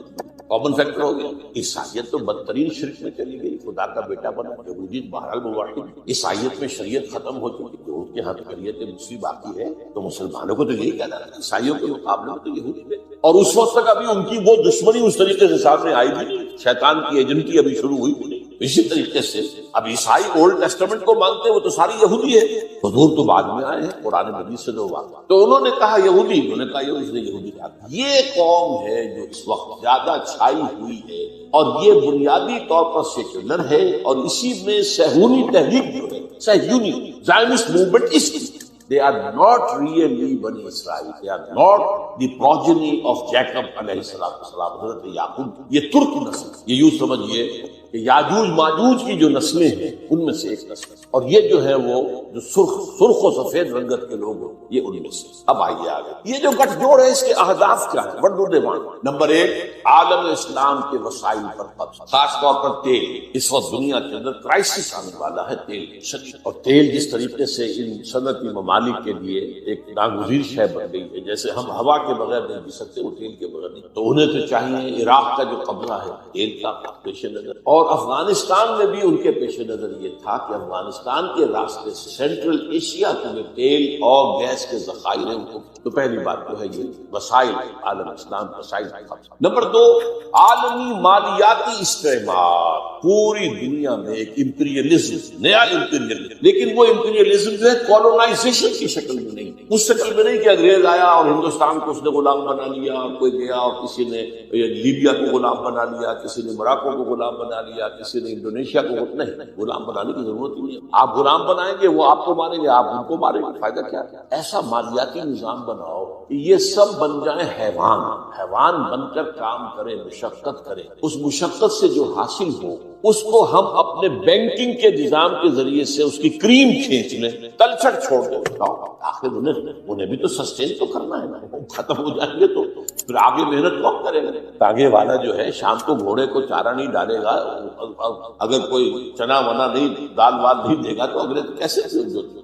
کامن فیکٹر ہو گیا۔ عیسائیت تو بدترین شرک میں چلی گئی، خدا کا بیٹا بنا، یہودیت بہرحال مواحد، عیسائیت میں شریعت ختم ہو چکی، یہود کے ہاں تو شریعت مسیح باقی ہے، تو مسلمانوں کو تو یہی کہنا ہے، عیسائیوں کے مقابلے میں تو یہودی میں، اور اس وقت تک ابھی ان کی وہ دشمنی اس طریقے سے سامنے آئی بھی نہیں، شیطان کی ایجنٹی ابھی شروع ہوئی بھی نہیں۔ اسی طریقے سے اب عیسائی اولڈ ٹیسٹمنٹ کو مانتے ہیں، وہ تو ساری یہودی ہے، حضور تو بعد میں آئے ہیں قرآن مجید سے جو واقع، تو انہوں نے کہا یہودی، انہوں نے کہا یہ اس نے یہودی کہا۔ یہ قوم ہے جو اس وقت زیادہ چھائی ہوئی ہے، اور یہ بنیادی طور پر سیکولر ہے، اور اسی میں صہیونی تحریک جو ہے، صہیونی زائنسٹ موومنٹ، اس کی they are not really Bani Israel, they are not the progeny of Jacob علیہ السلام، حضرت یعقوب، یہ ترک نسل، یہ یوں سمجھیے کہ یاجوج ماجوج کی جو نسلیں ہیں ان میں سے ایک نسل، اور یہ جو ہے وہ جو سرخ و سفید رنگت کے لوگ ہیں یہ ان میں سے۔ اب آئیے آگے، یہ جو گٹھ جوڑ ہے اس کے اہداف کیا ہیں؟ what do they want؟ Number ایک، عالم اسلام کے وسائل پر قبضہ، خاص طور پر تیل۔ اس وقت دنیا کے اندر کرائسس آنے والا ہے تیل شدید، اور تیل جس طریقے سے ان صنعتی ممالک کے لیے ایک ناگزیر شے بن گئی ہے، جیسے ہم ہوا کے بغیر نہیں جی سکتے، وہ تیل کے بغیر نہیں، تو انہیں تو چاہیے عراق کا جو قبضہ ہے تیل کا پیش نظر، اور افغانستان میں بھی ان کے پیش نظر یہ تھا کہ افغانستان کے راستے سے سینٹرل ایشیا کے جو تیل اور گیس کے ذخائر ہیں ان کو، تو پہلی بات جو ہے یہ وسائل، عالم اسلام وسائل کا قبضہ۔ نمبر دو، عالمی مالیاتی استعمار، پوری دنیا میں ایک امپیریلزم، نیا امپیریلزم، لیکن وہ امپیریلزم جو ہے کولونائزیشن کی شکل میں نہیں، اس شکل میں نہیں کہ انگریز آیا اور ہندوستان کو اس نے غلام بنا لیا، اور کوئی گیا اور کسی نے لیبیا کو غلام بنا لیا، کسی نے موراکو کو غلام بنا لیا، کسی نے انڈونیشیا کو، نہیں، غلام بنانے کی ضرورت ہی نہیں ہے۔ آپ غلام بنائیں گے وہ آپ کو ماریں گے، آپ ان کو ماریں گے، فائدہ کیا ہے؟ ایسا مالیاتی نظام بناؤ یہ سب بن جائیں حیوان، حیوان بن کر کام کریں، مشقت کریں، اس مشقت سے جو حاصل ہو اس کو ہم اپنے بینکنگ کے نظام کے ذریعے سے اس کی کریم کھینچ لیں، تلچھٹ چھوڑ دیں، آخر انہیں بھی تو سسٹین تو کرنا ہے نا، ختم ہو جائیں گے تو پھر آگے محنت کون کرے گا؟ آگے والا جو ہے شام کو گھوڑے کو چارہ نہیں ڈالے گا، اگر کوئی چنا ونا نہیں، دال وال نہیں دے گا تو اگلے کیسے؟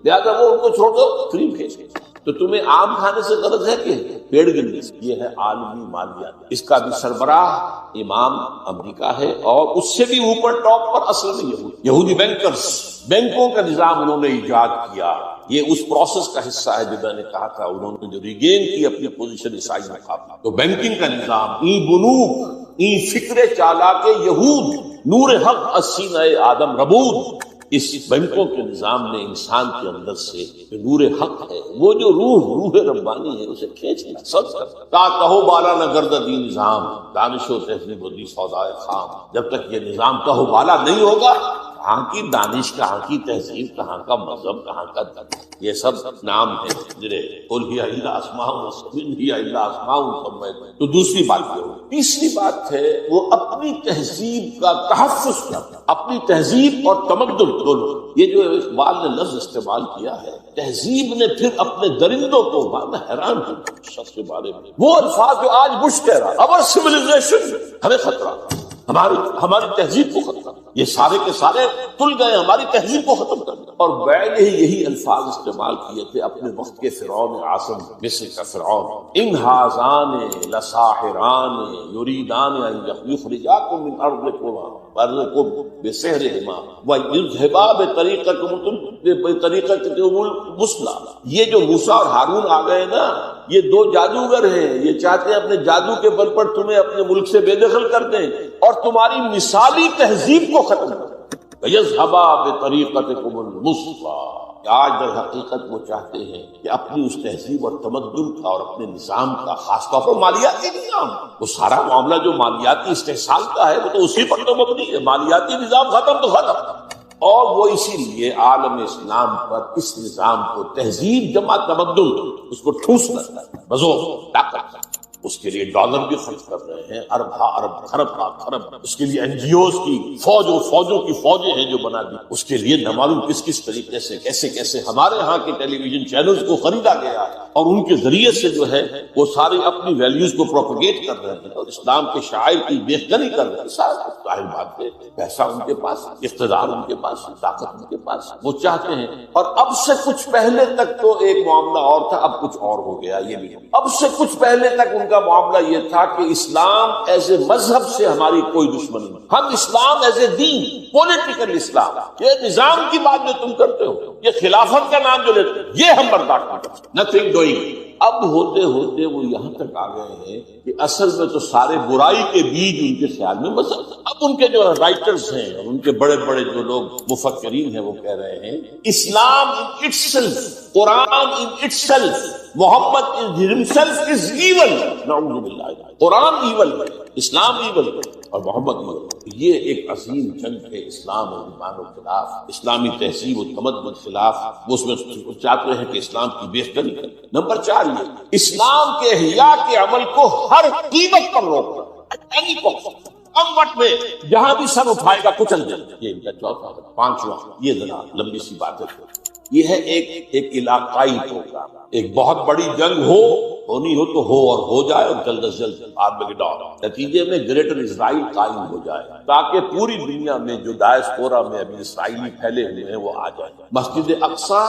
لہٰذا وہ ان کو چھوڑ دو، کریم کھینچ لیں۔ تو تمہیں آم کھانے سے غرض ہے کہ پیڑ گرنے سے؟ یہ ہے عالمی مالیات، اس کا بھی سربراہ امام امریکہ ہے، اور اس سے بھی اوپر ٹاپ پر اصل میں یہودی بینکرز، بینکوں کا نظام انہوں نے ایجاد کیا۔ یہ اس پروسیس کا حصہ ہے جو میں نے کہا تھا، انہوں نے جو ریگین کی اپنی پوزیشن عیسائی مقابلہ، تو بینکنگ کا نظام، این بنوک، این فکر چالاک یہود، نور حق السینہ آدم ربود، اس بینکوں کے نظام نے انسان کے اندر سے جو نور حق ہے، وہ جو روح ربانی ہے، اسے کھینچ لیا، سب تا کہو بالا نہ گرد دی نظام، دانش و تہذیب و دی سودائے خام۔ جب تک یہ نظام کہو بالا نہیں ہوگا، کہاں کی دانش، کہاں کی تہذیب، کہاں کا مذہب، کہاں کا دین، یہ سب نام ہے جنہیں قل ہی الا اسماء ہی الا اسماء سمیتم۔ تو دوسری بات یہ ہوگی۔ تیسری بات ہے وہ اپنی تہذیب کا تحفظ کرنا، اپنی تہذیب اور تمدن دونوں۔ یہ جو اقبال نے لفظ استعمال کیا ہے تہذیب نے، پھر اپنے درندوں کو، میں حیران ہوں شخص کے بارے میں، وہ الفاظ جو آج بش کہہ رہا، اور سویلائزیشن، ہمیں خطرہ، ہماری تہذیب کو خطرہ، یہ سارے کے سارے تل گئے، ہماری تہذیب کو ختم کر دیا۔ اور بیل ہی یہی الفاظ استعمال کیے تھے اپنے وقت کے فرعون اعظم مصر کا فرعون، ان ھذان لساحران یریدان ان یخرجاکم من ارضکم بسحرہما ویذھبا بطریقتکم المثلی۔ یہ جو موسیٰ اور ہارون آ گئے نا، یہ دو جادوگر ہیں، یہ چاہتے ہیں اپنے جادو کے بل پر تمہیں اپنے ملک سے بے دخل کر دیں اور تمہاری مثالی تہذیب کو ختم کر دیں۔ وَيَذْهَبَا بِطَرِيقَتِكُمُ الْمُثْلَىٰ۔ آج در حقیقت وہ چاہتے ہیں کہ اپنی اس تہذیب اور تمدن کا اور اپنے نظام کا، خاص طور پر مالیاتی نظام، وہ سارا معاملہ جو مالیاتی استحصال کا ہے وہ تو اسی پر تو مبنی ہے، مالیاتی نظام ختم تو ختم۔ اور وہ اسی لیے عالم اسلام پر اس نظام کو، تہذیب جمع تمدن، اس کو ٹھوس کرتا ہے، بزور طاقت، اس کے لیے ڈالر بھی خرچ کر رہے ہیں، ارب خرب، اس کے لیے این جی اوز کی فوجوں کی فوجیں ہیں جو بنا دی، اس کے لیے نہ معلوم کس طریقے سے کیسے ہمارے ہاں کے ٹیلی ویژن چینلز کو خریدا گیا اور ان کے ذریعے سے جو ہے وہ ساری اپنی ویلیوز کو پروپیگیٹ کر رہے ہیں اور اسلام کے شعائر کی بےخبری کر رہے ہیں۔ سارا ظاہر بات ہے، پیسہ ان کے پاس، اقتدار ان کے پاس، طاقت ان کے پاس، وہ چاہتے ہیں۔ اور اب سے کچھ پہلے تک تو ایک معاملہ اور تھا، اب کچھ اور ہو گیا۔ یہ بھی اب سے کچھ پہلے تک ان کا معاملہ یہ تھا کہ اسلام ایز اے مذہب سے ہماری کوئی دشمنی نہیں، ہم اسلام as a then political Islam, یہ نظام کی بات جو تم کرتے ہو، یہ خلافت کا نام جو لیتے ہو، یہ ہم برداشت نہیں کرتے. Nothing doing. اب ہوتے ہوتے وہ یہاں تک آ گئے ہیں کہ اصل میں تو سارے برائی کے بیج ان کے خیال میں بس. اب ان کے جو رائٹرز ہیں اور ان کے بڑے بڑے جو لوگ مفکرین ہیں وہ کہہ رہے ہیں Islam in itself, Quran in itself, Muhammad in himself is evil. نعوذ باللہ. قرآن ایول ہے، اسلام ایول ہے اور محمد ایول. یہ ایک عظیم جنگ ہے اسلام اور ایمان کے خلاف، اسلامی تہذیب و تمدن کے خلاف. وہ اس میں چاہتے ہیں کہ اسلام کی بہتری کریں. نمبر 4 یہ اسلام کے احیاء کے عمل کو ہر قیمت پر روکنا، کم وقت میں جہاں بھی سر اٹھائے گا کچل دیں. یہ ان کا چوتھا. 5واں یہ ذرا لمبی سی بات ہے. یہ ہے ایک علاقائی پروگرام. ایک بہت بڑی جنگ ہونی ہو تو ہو اور ہو جائے اور جلد از جلد آرمیگیڈون. نتیجے میں گریٹر اسرائیل قائم ہو جائے تاکہ پوری دنیا میں جو ڈائسپورا میں ابھی اسرائیلی پھیلے ہوئے ہیں وہ آ جائیں. مسجد اقصی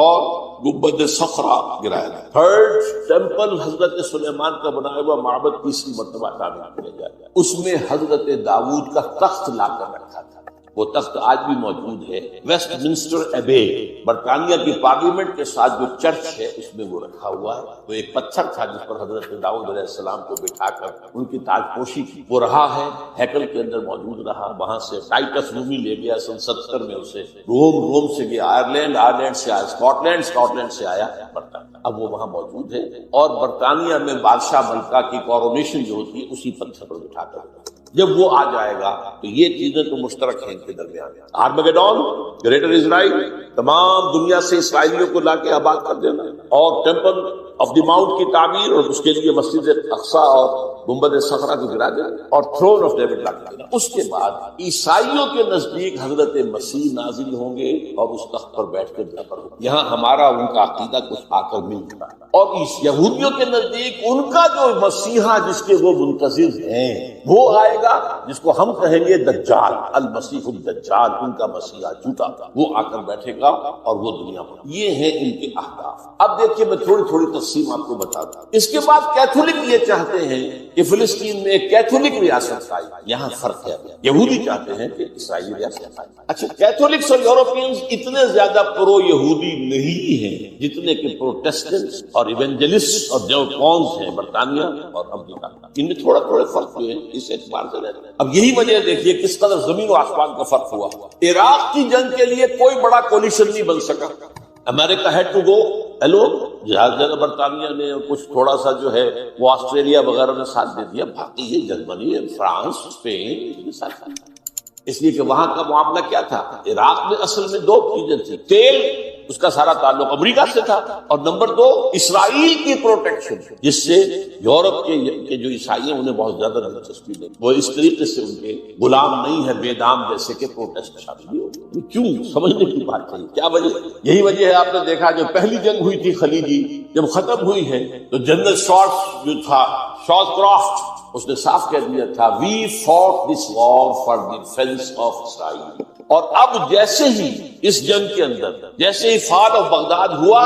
اور گنبد صخرا گرایا جائے. تھرڈ ٹیمپل حضرت سلیمان کا بنایا ہوا معبد تیسری مرتبہ تعمیر کیا جائے. اس میں حضرت داؤد کا تخت لا کر رکھا تھا. وہ تخت آج بھی موجود ہے. ویسٹ منسٹر ایبے برطانیہ کی پارلیمنٹ کے ساتھ جو چرچ ہے اس میں وہ رکھا ہوا ہے. وہ ایک پتھر تھا جس پر حضرت داؤد علیہ السلام کو بٹھا کر ان کی تاج پوشی کی. وہ رہا ہے، ہیکل کے اندر موجود رہا. وہاں سے ٹائٹس رومی لے گیا سن 70 میں اسے. روم سے گیا آئرلینڈ سے آیا اسکاٹ لینڈ سے آیا برطانیہ. اب وہ وہاں موجود ہے اور برطانیہ میں بادشاہ ملکہ کی کورونیشن جو ہوتی ہے اسی پتھر پر بٹھا کر جب وہ آ جائے گا تو یہ چیزیں تو مشترک ہیں ان کے درمیان. آرمیگیڈون، گریٹر اسرائیل، تمام دنیا سے اسرائیلیوں کو لا کے آباد کر دینا، اور ٹیمپل آف دی ماؤنٹ کی تعمیر اور اس کے لیے مسجد اقصی اور گنبد صخرا کو گرا دینا اور تھرون آف ڈیوڈ لا کر دینا. اس کے بعد عیسائیوں کے نزدیک حضرت مسیح نازل ہوں گے اور اس تخت پر بیٹھ کے پر ہوں. یہاں ہمارا ان کا عقیدہ کچھ آ کر ملتا ہے. اور اس یہودیوں کے نزدیک ان کا جو مسیحا جس کے وہ منتظر ہیں وہ آئے گا جس کو ہم کہیں گے دجال، المسیح الدجال. ان کا مسیحا جھوٹا وہ آ کر بیٹھے گا اور وہ دنیا پر. یہ ہیں ان کے اہداف. اب دیکھیے میں تھوڑی تفصیل آپ کو بتاتا ہوں. اس کے بعد کیتھولک یہ چاہتے ہیں کہ فلسطین میں ایک کیتھولک ریاست آئے. یہاں فرق ہے. یہودی چاہتے ہیں کہ اسرائیلی ریاست آئے. اچھا، کیتھولکس اور یورپینز اتنے زیادہ پرو یہودی نہیں ہیں جتنے کہ پروٹیسٹنٹس اور ایونجلسٹ اور نیوکونز ہیں برطانیہ اور امریکہ. ان میں تھوڑے فرق ہوئے ہیں اس اعتبار سے رہتے ہیں. اب یہی وجہ دیکھیے کس قدر زمین و آسمان کا فرق ہوا. عراق کی جنگ کے لیے کوئی بڑا کولیشن نہیں بن سکا. امریکہ ہیڈ ٹو گو ہیلو. جگہ برطانیہ نے کچھ تھوڑا سا جو ہے وہ آسٹریلیا وغیرہ نے ساتھ دے دیا. باقی یہ جرمنی، فرانس، اسپین ساتھ. اس لیے کہ وہاں کا معاملہ کیا تھا، عراق میں اصل میں 2 چیزیں تھی. تیل، اس کا سارا تعلق امریکہ سے تھا، اور نمبر 2 اسرائیل کی پروٹیکشن، جس سے یورپ کے جو عیسائی ہیں انہیں بہت زیادہ دلچسپی نہیں. وہ اس طریقے سے ان کے غلام نہیں ہے بے دام جیسے کہ پروٹیسٹ شامل نہیں ہوگی. کیوں سمجھنے کی بات ہے. کیا وجہ؟ یہی وجہ ہے آپ نے دیکھا جو پہلی جنگ ہوئی تھی خلیجی جب ختم ہوئی ہے تو جنرل شارٹس جو تھا، شارٹ کرافٹ، اس نے صاف کہہ دیا تھا we fought this war for the defence of Israel. اور اب جیسے ہی اس جنگ کے اندر جیسے ہی فال آف بغداد ہوا،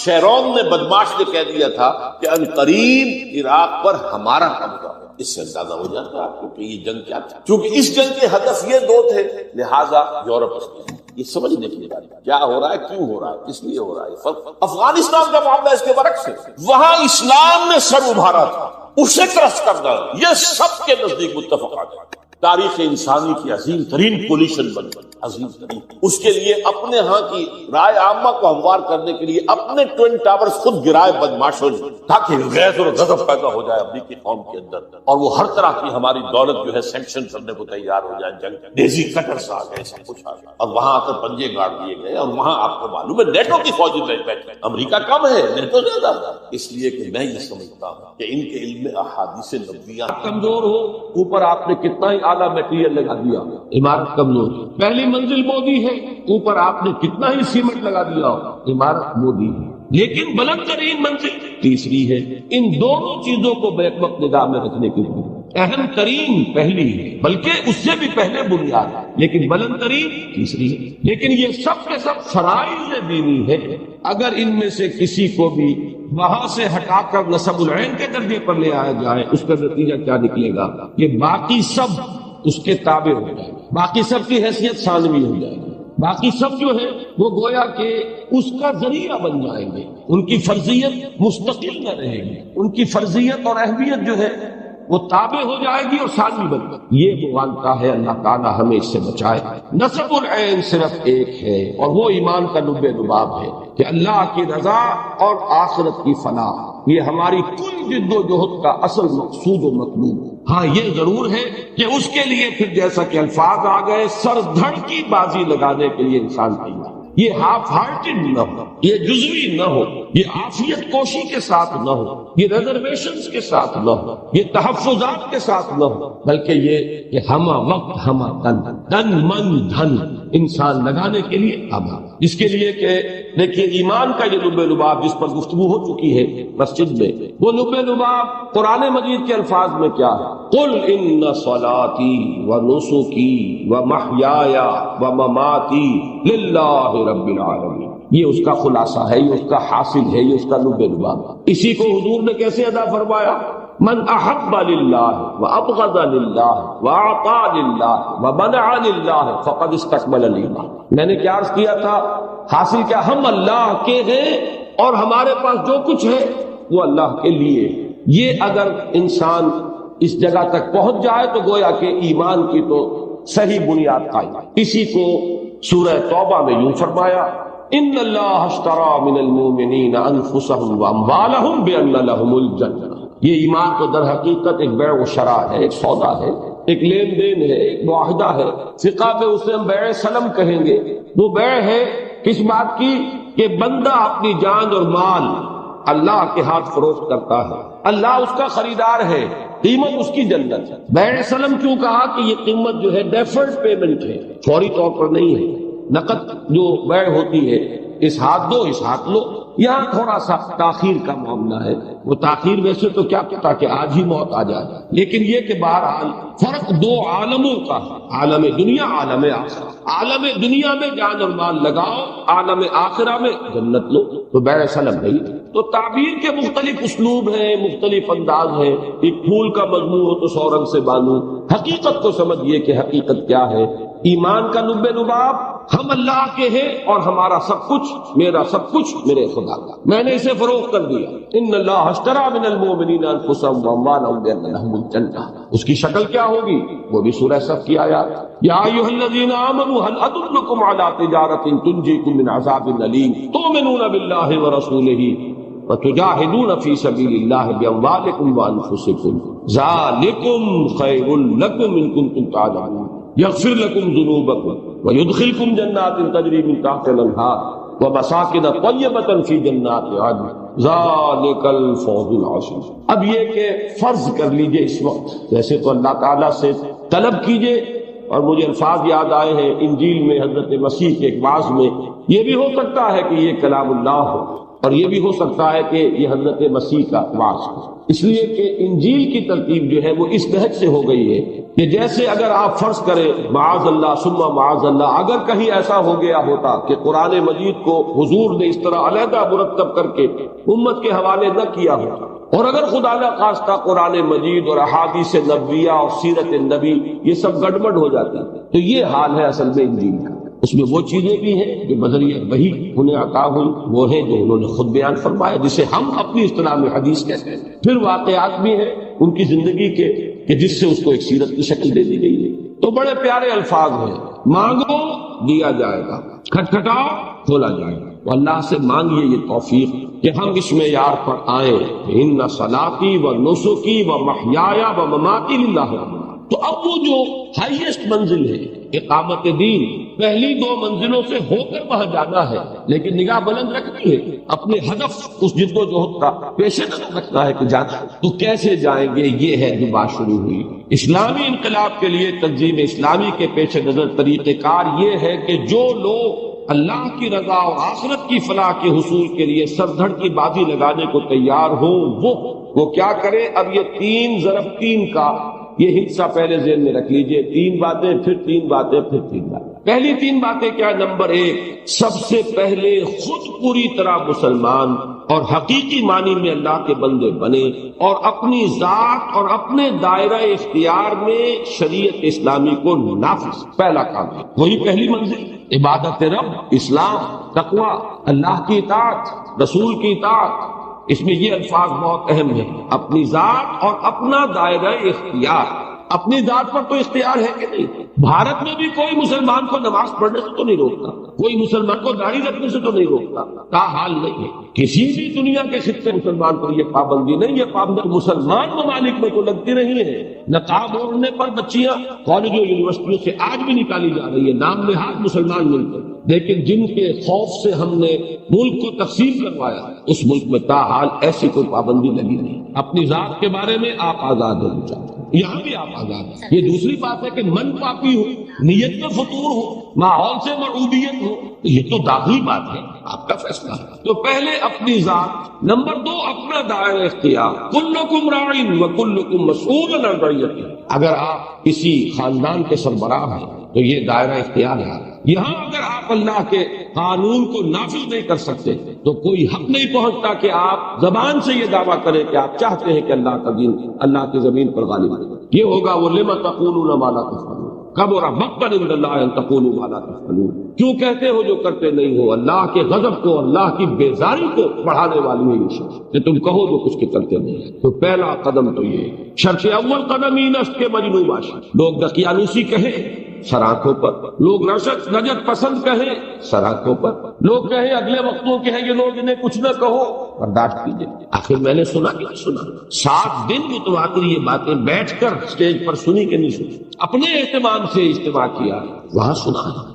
شیرون نے بدماش نے کہہ دیا تھا کہ ان قریب عراق پر ہمارا قبضہ. اس سے اندازہ ہو جاتا ہے آپ کو کہ یہ جنگ کیا تھا. کیونکہ اس جنگ کے ہدف یہ 2 تھے، لہذا یورپ اس میں یہ سمجھنے کی بات ہے کیا ہو رہا ہے، کیوں ہو رہا ہے، کس لیے ہو رہا ہے. افغانستان کا معاملہ اس کے برعکس ہے. وہاں اسلام نے سر ابھارا تھا، اسے کرس کر ڈالا. یہ سب کے نزدیک متفقات ہے. تاریخ انسانی کی عظیم ترین پولیشن بن عظیم ترین. اس کے لیے اپنے ہاں کی رائے عامہ کو ہموار کرنے کے لیے اپنے ٹوئن ٹاورز خود گرائے بدماشوں نے تاکہ غیظ اور غضب پیدا ہو جائے امریکی قوم کے اندر، اور وہ ہر طرح کی ہماری دولت جو ہے سینکشن کرنے کو تیار ہو جائے. جنگ ڈیزی کٹرز آ گئے، سب کچھ آ گیا، اور وہاں آ کر پنجے گاڑ دیے گئے. اور وہاں آپ کو معلوم ہے نیٹو کی فوجی بیٹھے، امریکہ کم ہے، نیٹو زیادہ. اس لیے کہ میں یہ سمجھتا ہوں کہ ان کے علم احادیث نبویہ کمزور ہو. اوپر آپ نے کتنا ہی اعلیٰ میٹیریل لگا دیا، عمارت کمزور. پہلی منزل مودی ہے، اوپر آپ نے کتنا ہی سیمنٹ لگا دیا، عمارت مودی ہے. لیکن بلند ترین منزل تیسری ہے. ان دونوں چیزوں کو بیک وقت نگاہ میں رکھنے کے لیے اہم ترین پہلی ہے، بلکہ اس سے بھی پہلے بنیاد ہے، لیکن بلند ترین تیسری ہے. لیکن یہ سب کے سب فرائض دینی ہے. اگر ان میں سے کسی کو بھی وہاں سے ہٹا کر نسب العین کے درجے پر لے آیا جائے، اس کا نتیجہ کیا نکلے گا کہ باقی سب اس کے تابع ہو جائے گا، باقی سب کی حیثیت ثانوی ہو جائے گی، باقی سب جو ہے وہ گویا کہ اس کا ذریعہ بن جائیں گے، ان کی فرضیت مستقل نہ رہے گی، ان کی فرضیت اور اہمیت جو ہے وہ تابع ہو جائے گی اور ثانوی بن جائے گی۔ یہ مغالطہ ہے، اللہ تعالیٰ ہمیں اس سے بچائے۔ نصب العین صرف ایک ہے اور وہ ایمان کا لب لباب ہے کہ اللہ کی رضا اور آخرت کی فلاح یہ ہماری کل جد و جہد کا اصل مقصود و مطلوب۔ ہاں یہ ضرور ہے کہ اس کے لیے پھر جیسا کہ الفاظ آ گئے سر دھڑ کی بازی لگانے کے لیے انسان تیار، یہ ہاف ہارٹڈ نہ ہو، یہ جزوی نہ ہو، یہ عافیت کوشی کے ساتھ نہ ہو، یہ ریزرویشنز کے ساتھ نہ ہو، یہ تحفظات کے ساتھ نہ ہو، بلکہ یہ کہ ہمہ وقت ہمہ تن من دھن انسان لگانے کے لیے آباد، اس کے لیے کہ دیکھیے ایمان کا یہ لب لباب جس پر گفتگو ہو چکی ہے مسجد میں، وہ لب لباب قرآن مجید کے الفاظ میں کیا ہے؟ قل ان صلاتی ونسکی ومحیای ومماتی للہ رب العالمین، یہ اس کا خلاصہ ہے، یہ اس کا حاصل ہے، یہ اس کا لب لباب۔ اسی کو حضور نے کیسے ادا فرمایا؟ من احب للہ وابغض للہ واعطى للہ ومنع للہ فقد استکمل الایمان۔ میں نے کیا عرض کیا تھا؟ حاصل کیا؟ ہم اللہ کے ہیں اور ہمارے پاس جو کچھ ہے وہ اللہ کے لیے۔ یہ اگر انسان اس جگہ تک پہنچ جائے تو گویا کہ ایمان کی تو صحیح بنیاد قائم ہے۔ اسی کو سورہ توبہ میں یوں فرمایا ان اللہ اشترى من المؤمنین انفسهم واموالهم بان لهم الجنہ۔ یہ ایمان تو در حقیقت ایک بیع و شراء ہے، ایک سودا ہے، ایک لین دین ہے، ایک معاہدہ ہے۔ فقہ میں اسے ہم بیع سلم کہیں گے۔ وہ بیع ہے کس بات کی؟ کہ بندہ اپنی جان اور مال اللہ کے ہاتھ فروخت کرتا ہے، اللہ اس کا خریدار ہے، قیمت اس کی جنت ہے۔ بیع سلم کیوں کہا؟ کہ یہ قیمت جو ہے ڈیفرڈ پیمنٹ ہے، فوری طور پر نہیں ہے۔ نقد جو بیع ہوتی ہے اس ہاتھ دو اس ہاتھ لو، یہاں تھوڑا سا تاخیر کا معاملہ ہے۔ وہ تاخیر ویسے تو کیا پتا کہ آج ہی موت آ جائے، لیکن یہ کہ بہرحال فرق دو عالموں کا ہے، عالم دنیا عالم آخرہ۔ عالم دنیا میں جان اور مال لگاؤ، عالم آخرہ میں جنت لو، تو بیع سلم نہیں۔ تو تعبیر کے مختلف اسلوب ہیں، مختلف انداز ہیں۔ ایک پھول کا مضمون ہو تو 100 رنگ سے باندھو، حقیقت کو سمجھیے کہ حقیقت کیا ہے۔ ایمان کا لب لباب ہم اللہ کے ہیں اور ہمارا سب کچھ، میرا سب کچھ میرے خدا کا، میں نے اسے فروخت کر دیا۔ ان اللہ اشترى من المؤمنین انفسهم واموالهم بان لهم الجنہ۔ اس کی شکل کیا ہوگی؟ وہ بھی سورہ صف کی آیات۔ یا ایھا الذین آمنوا هل ادلکم علی تجارۃ تنجیکم من عذاب الیم تؤمنون باللہ ورسولہ وتجاہدون فی سبیل اللہ باموالکم وانفسکم ذالکم خیر لکم ان کنتم تعلمون یغفر لکم ذنوبکم ویدخلکم جنات تجری من تحتها الانہار ومساکن طیبۃ فی جنات عدن ذالک الفوز العظیم۔ اب یہ کہ فرض کر لیجئے اس وقت، ویسے تو اللہ تعالیٰ سے طلب کیجئے، اور مجھے الفاظ یاد آئے ہیں انجیل میں حضرت مسیح کے ایک واعظ میں، یہ بھی ہو سکتا ہے کہ یہ کلام اللہ ہو، اور یہ بھی ہو سکتا ہے کہ یہ حضرت مسیح کا واعظ ہو، اس لیے کہ انجیل کی ترتیب جو ہے وہ اس نہج سے ہو گئی ہے کہ جیسے اگر آپ فرض کریں معاذ اللہ ثم معاذ اللہ، اگر کہیں ایسا ہو گیا ہوتا کہ قرآن مجید کو حضور نے اس طرح علیحدہ مرتب کر کے امت کے حوالے نہ کیا ہوتا، اور اگر خدا نہ خواستہ قرآن مجید اور احادیث نبویہ اور سیرت نبی یہ سب گڑبڑ ہو جاتی، تو یہ حال ہے اصل میں انجیل کا۔ اس میں وہ چیزیں بھی ہیں جو بذریعہ وحی انہیں عطا ہوئی، وہ ہیں جو انہوں نے خود بیان فرمایا، جسے ہم اپنی اصطلاح میں حدیث کہتے ہیں۔ پھر واقعات بھی ہیں ان کی زندگی کے کہ جس سے اس کو ایک سیرت کی شکل دے دی گئی ہے۔ تو بڑے پیارے الفاظ ہیں، مانگو دیا جائے گا، کھٹکھٹاؤ کھولا جائے گا۔ تو اللہ سے مانگیے یہ توفیق کہ ہم اس معیار پر آئیں کہ ان صلاتی و نسکی و محیای و مماتی للہ۔ تو اب وہ جو ہائیسٹ منزل ہے اقامت دین، پہلی دو منزلوں سے ہو کر وہاں جانا ہے، لیکن نگاہ بلند رکھنی ہے، اپنے ہدف اس جد و جہد کا پیش نظر رکھنا ہے کہ جانا ہے۔ تو کیسے جائیں گے؟ یہ ہے جو بات شروع ہوئی۔ اسلامی انقلاب کے لیے تنظیم اسلامی کے پیش نظر طریقہ کار یہ ہے کہ جو لوگ اللہ کی رضا اور آخرت کی فلاح کے حصول کے لیے سر دھڑ کی بازی لگانے کو تیار ہوں وہ کیا کرے؟ اب یہ 3 ضرب 3 کا یہ حصہ پہلے ذہن میں رکھ لیجئے، 3 باتیں پھر 3 باتیں پھر 3 باتیں۔ پہلی 3 باتیں کیا؟ نمبر 1، سب سے پہلے خود پوری طرح مسلمان اور حقیقی معنی میں اللہ کے بندے بنے اور اپنی ذات اور اپنے دائرہ اختیار میں شریعت اسلامی کو نافذ، پہلا کام ہے، وہی پہلی منزل، عبادت رب، اسلام، تقوی، اللہ کی اطاعت، رسول کی اطاعت۔ اس میں یہ الفاظ بہت اہم ہیں، اپنی ذات اور اپنا دائرہ اختیار۔ اپنی ذات پر تو اختیار ہے کہ نہیں؟ بھارت میں بھی کوئی مسلمان کو نماز پڑھنے سے تو نہیں روکتا، کوئی مسلمان کو داڑھی رکھنے سے تو نہیں روکتا، تاحال نہیں ہے۔ کسی بھی دنیا کے خطے مسلمان پر یہ پابندی نہیں، یہ پابندی مسلمان ممالک میں تو لگتی رہی ہے۔ نقاب اوڑھنے پر بچیاں کالجوں یونیورسٹیوں سے آج بھی نکالی جا رہی ہے، نام نہاد مسلمان ملک ہے، لیکن جن کے خوف سے ہم نے ملک کو تقسیم کروایا اس ملک میں تاحال ایسی کوئی پابندی لگی نہیں۔ اپنی ذات کے بارے میں آپ آزاد ہونا چاہتے ہیں، یہاں بھی آپ آزاد ہیں۔ یہ دوسری بات ہے کہ من پاپی ہو، نیت میں فطور ہو، ماحول سے مرعوبیت ہو، یہ تو داخلی بات ہے، آپ کا فیصلہ ہے۔ تو پہلے اپنی ذات، نمبر 2 اپنا دائرہ اختیار، کلکم راع وکلکم مسئول عن رعیتہ۔ اگر آپ کسی خاندان کے سربراہ ہیں تو یہ دائرہ اختیار ہے۔ یہاں اگر آپ اللہ کے قانون کو نافذ نہیں کر سکتے تو کوئی حق نہیں پہنچتا کہ آپ زبان سے یہ دعویٰ کریں کہ آپ چاہتے ہیں کہ اللہ کا دین اللہ کی زمین پر غالب ہے۔ یہ ہوگا وہ لما تقولون ما لا تفعلون، کبر مقتا عند اللہ ان تقولوا ما لا تفعلون، کیوں کہتے ہو جو کرتے نہیں ہو؟ اللہ کے غضب کو، اللہ کی بیزاری کو بڑھانے والی ہے یہ شخص کہ تم کہو جو کچھ کے کرتے نہیں۔ تو پہلا قدم تو یہ شرط اول قدم ہی نفس کے مجنوب عاشق، لوگ دقیانوسی کہیں سراخوں پر، لوگ نجت پسند کہیں سراخوں پر، لوگ کہیں اگلے وقتوں کے ہیں یہ لوگ، انہیں کچھ نہ کہو، برداشت کیجیے۔ آخر میں نے سنا کہ نہیں سنا؟ 7 دن متواتر یہ باتیں بیٹھ کر اسٹیج پر سنی کہ نہیں سنی؟ اپنے اہتمام سے اجتماع کیا، وہاں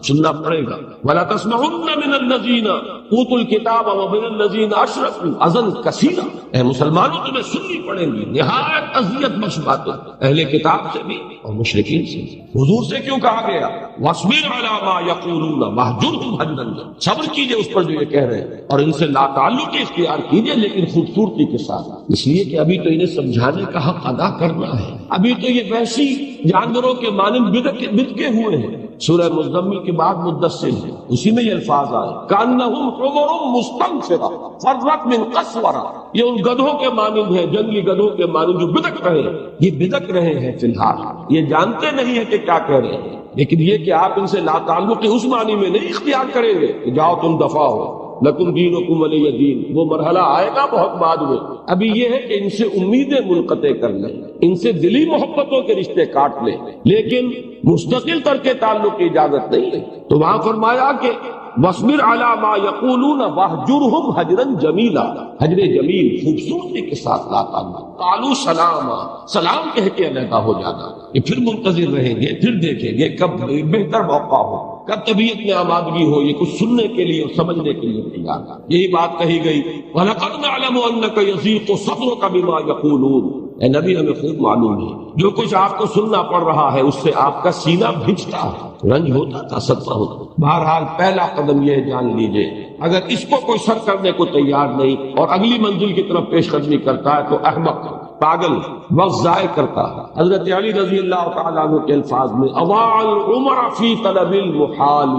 سننا پڑے گا۔ وَلَا تَسْمَعُنَّ مِنَ الَّذِينَ أُوتُوا الْكِتَابَ وَمِنَ الَّذِينَ أَشْرَكُوا أَذًى كَثِيرًا، اے مسلمانوں تمہیں سننی پڑیں گی نہایت اذیت بخش باتیں، اہل کتاب سے بھی اور مشرکین سے بھی۔ حضور سے کیوں کہا گیا وَاصْبِرْ عَلَىٰ مَا يَقُولُونَ وَاهْجُرْهُمْ هَجْرًا جَمِيلًا، صبر کیجئے اس پر جو یہ کہہ رہے ہیں اور ان سے لا تعلق اختیار کیجئے لیکن خوبصورتی کے ساتھ، اس لیے کہ ابھی تو انہیں سمجھانے کا حق ادا کرنا ہے، ابھی تو یہ وحشی جانوروں کے مانند بدکے ہوئے ہیں۔ سورہ مزمل کے بعد مدثر ہے، اسی میں یہ الفاظ آئے کأنہم حمر مستنفرہ فرت من قسورہ، یہ ان گدھوں کے مانند ہیں، جنگلی گدھوں کے مانند جو بدک رہے ہیں۔ یہ بدک رہے ہیں فی الحال، یہ جانتے نہیں ہیں کہ کیا کہہ رہے ہیں، لیکن یہ کہ آپ ان سے لا تعلقی اس معنی میں نہیں اختیار کریں گے کہ جاؤ تم دفاع ہو، لکم دینکم ولی دین، وہ مرحلہ آئے گا بہت بعد میں۔ ابھی یہ ہے کہ ان سے امیدیں منقطع کر لیں، ان سے دلی محبتوں کے رشتے کاٹ لیں، لیکن مستقل طور کے تعلق کی اجازت نہیں ہے۔ تو وہاں فرمایا کہ وَاصْبِرْ عَلَىٰ مَا يَقُولُونَ وَاهْجُرْهُمْ هَجْرًا جَمِيلًا، حجر جمیل خوبصورتی کے ساتھ لا تعلق، قالوا سلاما، سلام کہہ کے علیحدہ ہو جانا، یہ پھر منتظر رہیں گے، پھر دیکھیں گے کب بہتر موقع ہو، کب طبیعت میں آمادگی ہو، یہ کچھ سننے کے لیے اور سمجھنے کے لیے تیار۔ یہی بات کہی گئی وَلَقَدْ نَعْلَمُ أَنَّكَ يَضِيقُ صَدْرُكَ بِمَا يَقُولُونَ، اے نبی ہمیں خوب معلوم ہے جو کچھ آپ کو سننا پڑ رہا ہے اس سے آپ کا سینہ بھجتا ہے، رنج ہوتا تھا، صدمہ ہوتا۔ بہرحال پہلا قدم یہ جان لیجئے اگر اس کو کوئی سر کرنے کو تیار نہیں اور اگلی منزل کی طرف پیش قدمی کرتا ہے تو احمق، پاگل، وقت ضائع کرتا ہے۔ حضرت علی رضی اللہ تعالیٰ عنہ کے الفاظ میں اضاع العمر فی طلب المحال،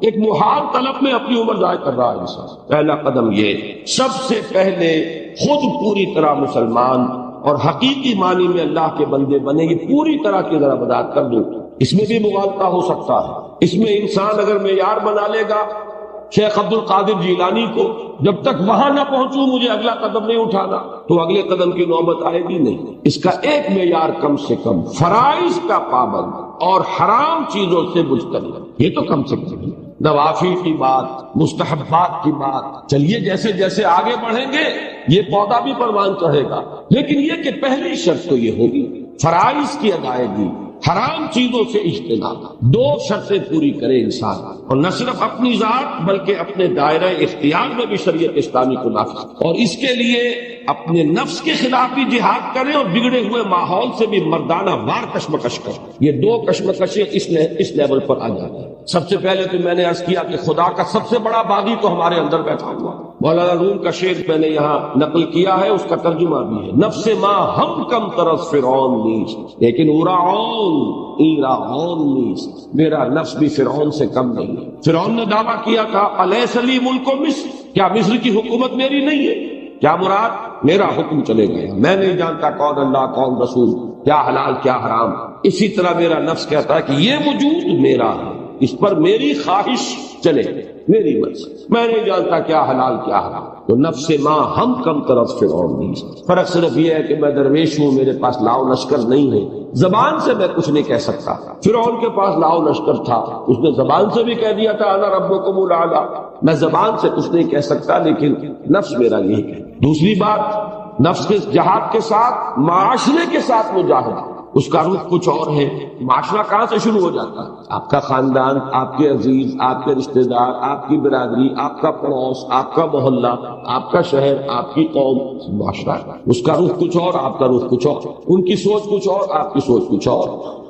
ایک محال طلب میں اپنی عمر ضائع کر رہا ہے انسان۔ پہلا قدم یہ، سب سے پہلے خود پوری طرح مسلمان اور حقیقی معنی میں اللہ کے بندے بنے، یہ پوری طرح کی ذرا وضاحت کر دوں۔ اس میں بھی مغالطہ ہو سکتا ہے، اس میں انسان اگر معیار بنا لے گا شیخ عبد القادر جیلانی کو، جب تک وہاں نہ پہنچوں مجھے اگلا قدم نہیں اٹھانا، تو اگلے قدم کی نوبت آئے گی نہیں۔ اس کا ایک معیار کم سے کم فرائض کا پابند اور حرام چیزوں سے مجتنب، یہ تو کم سے کم۔ نوافل کی بات، مستحبات کی بات، چلیے جیسے جیسے آگے بڑھیں گے یہ پودا بھی پروان چڑھے گا، لیکن یہ کہ پہلی شرط تو یہ ہوگی فرائض کی ادائیگی، حرام چیزوں سے اجتناب۔ 2 شرطیں پوری کرے انسان، اور نہ صرف اپنی ذات بلکہ اپنے دائرہ اختیار میں بھی شریعت اسلامی کو نافذ کریں، اور اس کے لیے اپنے نفس کے خلاف بھی جہاد کریں اور بگڑے ہوئے ماحول سے بھی مردانہ وار کشمکش کریں۔ یہ دو کشمکشیں اس لیول پر آ جاتی ہیں۔ سب سے پہلے تو میں نے عرض کیا کہ خدا کا سب سے بڑا باغی تو ہمارے اندر بیٹھا ہوا۔ مولانا روم کا شعر میں نے یہاں نقل کیا ہے، اس کا ترجمہ بھی ہے، نفس ما ہم کم طرز فرعون نیست لیکن ایراعون نیست، میرا نفس بھی فرعون سے کم نہیں ہے۔ فرعون نے دعویٰ کیا تھا الیس لی ملک مصر، کیا مصر کی حکومت میری نہیں ہے؟ کیا مراد؟ میرا حکم چلے گیا، میں نہیں جانتا کون اللہ کون رسول، کیا حلال کیا حرام۔ اسی طرح میرا نفس کہتا ہے کہ یہ وجود میرا ہے، اس پر میری خواہش چلے، میری مرضی، میں نہیں جانتا کیا حلال کیا حرام۔ تو نفس ماں ہم کم طرف فرعون نہیں۔ فرق صرف یہ ہے کہ میں درویش ہوں، میرے پاس لاؤ لشکر نہیں ہے، زبان سے میں کچھ نہیں کہہ سکتا۔ فرعون کے پاس لاؤ لشکر تھا، اس نے زبان سے بھی کہہ دیا تھا انا ربکم الاعلی، میں زبان سے کچھ نہیں کہہ سکتا، لیکن نفس میرا یہی کہ۔ دوسری بات، نفس کے جہاد کے ساتھ معاشرے کے ساتھ مجاہدہ، اس کا رخ کچھ اور ہے۔ معاشرہ کہاں سے شروع ہو جاتا ہے؟ آپ کا خاندان، آپ کے عزیز، آپ کے رشتہ دار، آپ کی برادری، آپ کا پڑوس، آپ کا محلہ، آپ کا شہر، آپ کی قوم، معاشرہ۔ اس کا رخ کچھ اور، آپ کا رخ کچھ اور، ان کی سوچ کچھ اور، آپ کی سوچ کچھ اور،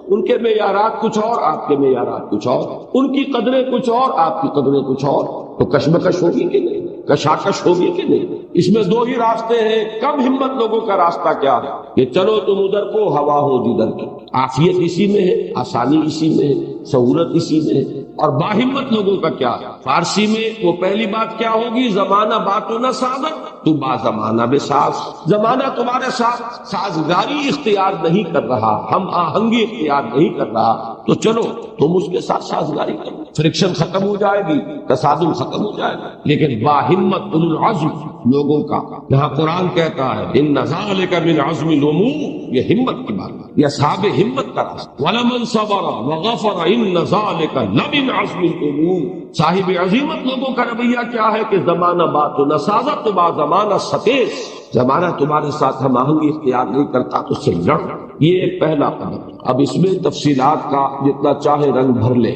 ان کے معیارات کچھ اور، آپ کے معیارات کچھ اور، ان کی قدریں کچھ اور، آپ کی قدریں کچھ اور۔ تو کشمکش ہوگی کہ نہیں؟ کشاکش ہوگی کہ نہیں؟ اس میں دو ہی راستے ہیں۔ کم ہمت لوگوں کا راستہ کیا ہے کہ چلو تم ادھر کو، ہوا ہو جدھر کی۔ عافیت اسی میں ہے، آسانی اسی میں ہے، سہولت اسی میں ہے۔ اور باہمت لوگوں کا کیا ہے؟ فارسی میں وہ پہلی بات کیا ہوگی؟ زمانہ باتو نہ سازت تو با زمانہ بے ساز، زمانہ تمہارے ساتھ سازگاری اختیار نہیں کر رہا، ہم آہنگی اختیار نہیں کر رہا، تو چلو تم اس کے ساتھ سازگاری کرو، فرکشن ختم ہو جائے گی، تصادم ختم ہو جائے گا۔ لیکن باہمت اولو العزم لوگوں کا، جہاں قرآن کہتا ہے ان ذالک من عزم الامور، یہ ہمت کی بات ہے، یہ اصحاب ہمت کا راستہ۔ وَلَمَنْ صَبَرَ وَغَفَرَ إِنَّ ذَلِكَ لَمِنْ عَزْمِ الْأُمُورِ۔ صاحب عظیمت لوگوں کا رویہ کیا ہے کہ زمانہ بات و نسازت تو با زمانہ ستیز، زمانہ تمہارے ساتھ ہم آہنگی اختیار نہیں کرتا تو اس سے لڑ۔ یہ ایک پہلا قدم۔ اب اس میں تفصیلات کا جتنا چاہے رنگ بھر لے،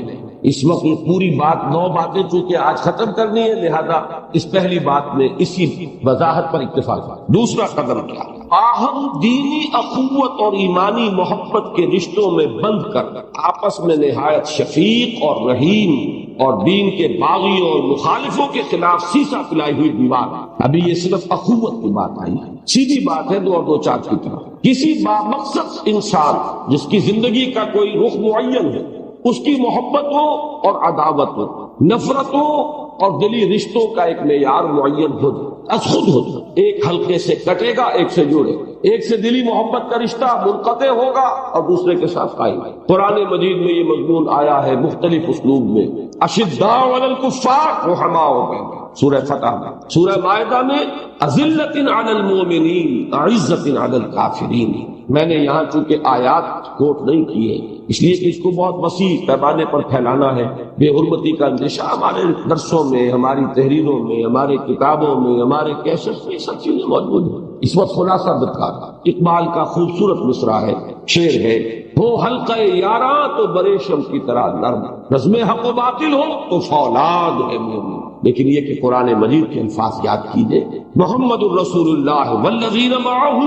اس وقت یہ پوری بات 9 باتیں چونکہ آج ختم کرنی ہے، لہذا اس پہلی بات میں اسی وضاحت پر اکتفا کر۔ دوسرا قدم کیا؟ آہم دینی اخوت اور ایمانی محبت کے رشتوں میں بند کر آپس میں نہایت شفیق اور رحیم اور دین کے باغیوں اور مخالفوں کے خلاف سیسا پلائی ہوئی دیوار۔ ابھی یہ صرف اخوت کی بات آئی ہے، سیدھی بات ہے 2 اور 2 4 کی طرح۔ کسی بامقصد انسان جس کی زندگی کا کوئی رخ معین ہے، اس کی محبت ہو اور عداوت ہو، نفرت ہو اور دلی رشتوں کا ایک معیار معین ہو، از خود ہو، ایک حلقے سے کٹے گا، ایک سے جڑے گا، ایک سے دلی محبت کا رشتہ منقطع ہوگا اور دوسرے کے ساتھ قائم۔ قرآن مجید میں یہ مضمون آیا ہے مختلف اسلوب میں، اشداء علی الکفار رحماء بینہم، سورہ فتح میں، سورہ مائدہ میں اذلۃ علی المؤمنین اعزۃ علی الکافرین۔ میں نے یہاں چونکہ آیات کوٹ نہیں کیے اس لیے کہ اس کو بہت وسیع پیمانے پر پھیلانا ہے۔ بے حرمتی کا اندیشہ ہمارے درسوں میں، ہماری تحریروں میں، ہمارے کتابوں میں، ہمارے کیسٹ میں سب چیزیں موجود ہیں۔ اس وقت خلاصہ بتا، اقبال کا خوبصورت مصرع ہے، شعر ہے، ہو حلقہ یاراں تو بریشم کی طرح نرم، رزم حق و باطل ہو تو فولاد ہے مومن۔ لیکن یہ کہ قرآن مجید کے الفاظ یاد کیجئے، محمد الرسول اللہ والذین معہ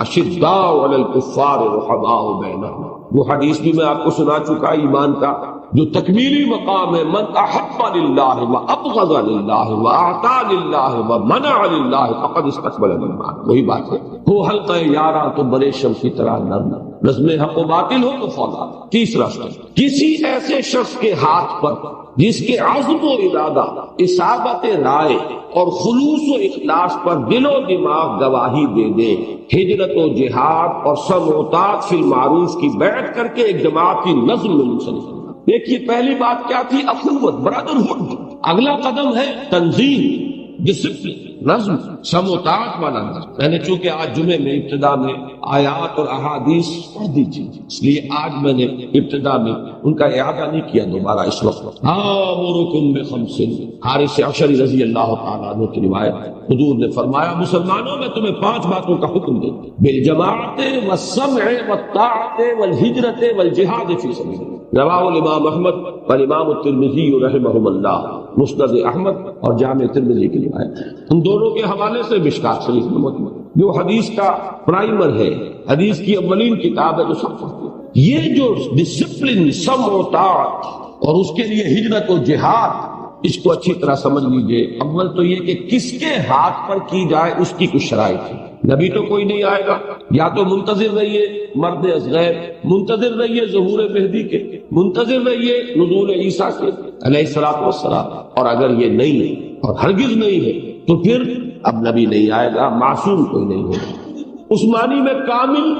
اشداء علی الکفار رحماء بینہم۔ وہ حدیث بھی میں آپ کو سنا چکا ایمان کا، جو تکمیلی مقام ہے، من احب للہ و ابغض للہ و اعطا للہ و منع للہ فقد استقبل الایمان۔ وہی بات ہے، ہو حلقہ یاراں تو بریشم کی طرح نرم، رزم حق و باطل ہو تو فولاد۔ تیسرا سٹیپ، کسی ایسے شخص کے ہاتھ پر جس کے عزم و ارادہ، اصابت رائے اور خلوص و اخلاص پر دل و دماغ گواہی دے دے، ہجرت و جہاد اور سمع و طاعت فی المعروف کی بیعت کر کے ایک جماعتی نظم میں منسلک ہونا۔ دیکھیے پہلی بات کیا تھی؟ اخوت، برادرہڈ۔ اگلا قدم ہے تنظیم، ڈسپلن، نظم، سمع و طاعت والا نظم۔ میں نے چونکہ آج جمعے میں ابتدا میں آیات اور احادیث پڑھ دی تھی، اس لیے آج میں نے ابتدا میں ان کا اعادہ نہیں کیا دوبارہ اس وقت۔ آمرکم بخمس، حارث عشری رضی اللہ تعالیٰ عنہ کی روایت، حضور نے فرمایا مسلمانوں میں تمہیں 5 باتوں کا حکم دیتا ہوں، بالجماعت والسمع والطاعت والہجرت والجہاد فی سبیل اللہ۔ رواہ الامام احمد والامام الترمذی رحمہم اللہ، مسند احمد اور جامع ترمذی کی روایت ہے۔ ان دونوں کے حوالے سے مشکات شریف میں موجود ہے، جو حدیث کا پرائمر ہے، حدیث کی اولین کتاب ہے جو سب پڑھتے ہیں۔ یہ جو ڈسپلن، سمع و طاعت اور اس کے لیے ہجرت و جہاد، اس کو اچھی طرح سمجھ لیجئے۔ اول تو یہ کہ کس کے ہاتھ پر کی جائے اس کی کچھ شرائط ہے۔ نبی تو کوئی نہیں آئے گا، یا تو منتظر رہیے مرد اصغر، منتظر رہیے ظہور مہدی کے، منتظر رہیے نزول عیسیٰ کے علیہ الصلوۃ والسلام، اور اگر یہ نہیں ہے اور ہرگز نہیں ہے تو پھر اب نبی نہیں آئے گا، معصوم کوئی نہیں ہوگا۔ اس معنی میں کامل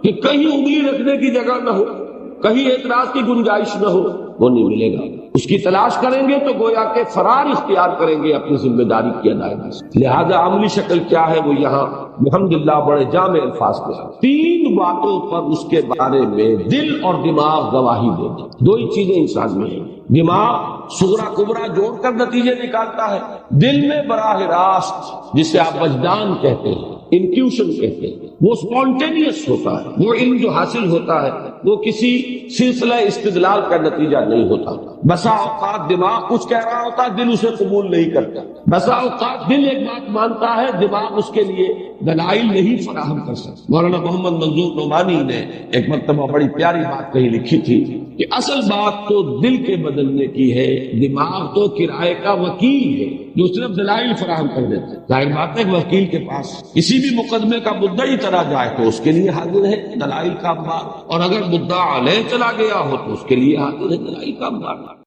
کہ کہیں انگلی رکھنے کی جگہ نہ ہو، کہیں اعتراض کی گنجائش نہ ہو، وہ نہیں ملے گا۔ اس کی تلاش کریں گے تو گویا کہ فرار اختیار کریں گے اپنی ذمہ داری کی ادائیگی سے۔ لہذا عملی شکل کیا ہے وہ یہاں الحمدللہ بڑے جامع الفاظ میں ہے۔ تین باتوں پر اس کے بارے میں دل اور دماغ گواہی دیں گے۔ دو ہی چیزیں انسان میں ہیں، دماغ صغرا کبرا جوڑ کر نتیجے نکالتا ہے، دل میں براہ راست جسے آپ وجدان کہتے ہیں، انٹیوشن کہتے ہیں، وہ سپونٹینیس ہوتا ہے۔ وہ علم جو حاصل ہوتا ہے وہ کسی سلسلہ استدلال کا نتیجہ نہیں ہوتا۔ بسا اوقات دماغ کچھ کہہ رہا ہوتا ہے، دل اسے قبول نہیں کرتا۔ بسا اوقات دل ایک بات مانتا ہے، دماغ اس کے لیے دلائل نہیں فراہم کر سکتا۔ مولانا محمد منظور نعمانی نے ایک مرتبہ بڑی پیاری بات کہیں لکھی تھی کہ اصل بات تو دل کے بدلنے کی ہے، دماغ تو کرائے کا وکیل ہے جو صرف دلائل فراہم کر دیتا ہے۔ ظاہر بات ہے کہ وکیل کے پاس کسی بھی مقدمے کا مدعی چلا جائے تو اس کے لیے حاضر ہے دلائل کا انبار، اور اگر مدعا علیہ چلا گیا ہو تو اس کے لیے حاضر ہے دلائل کا انبار۔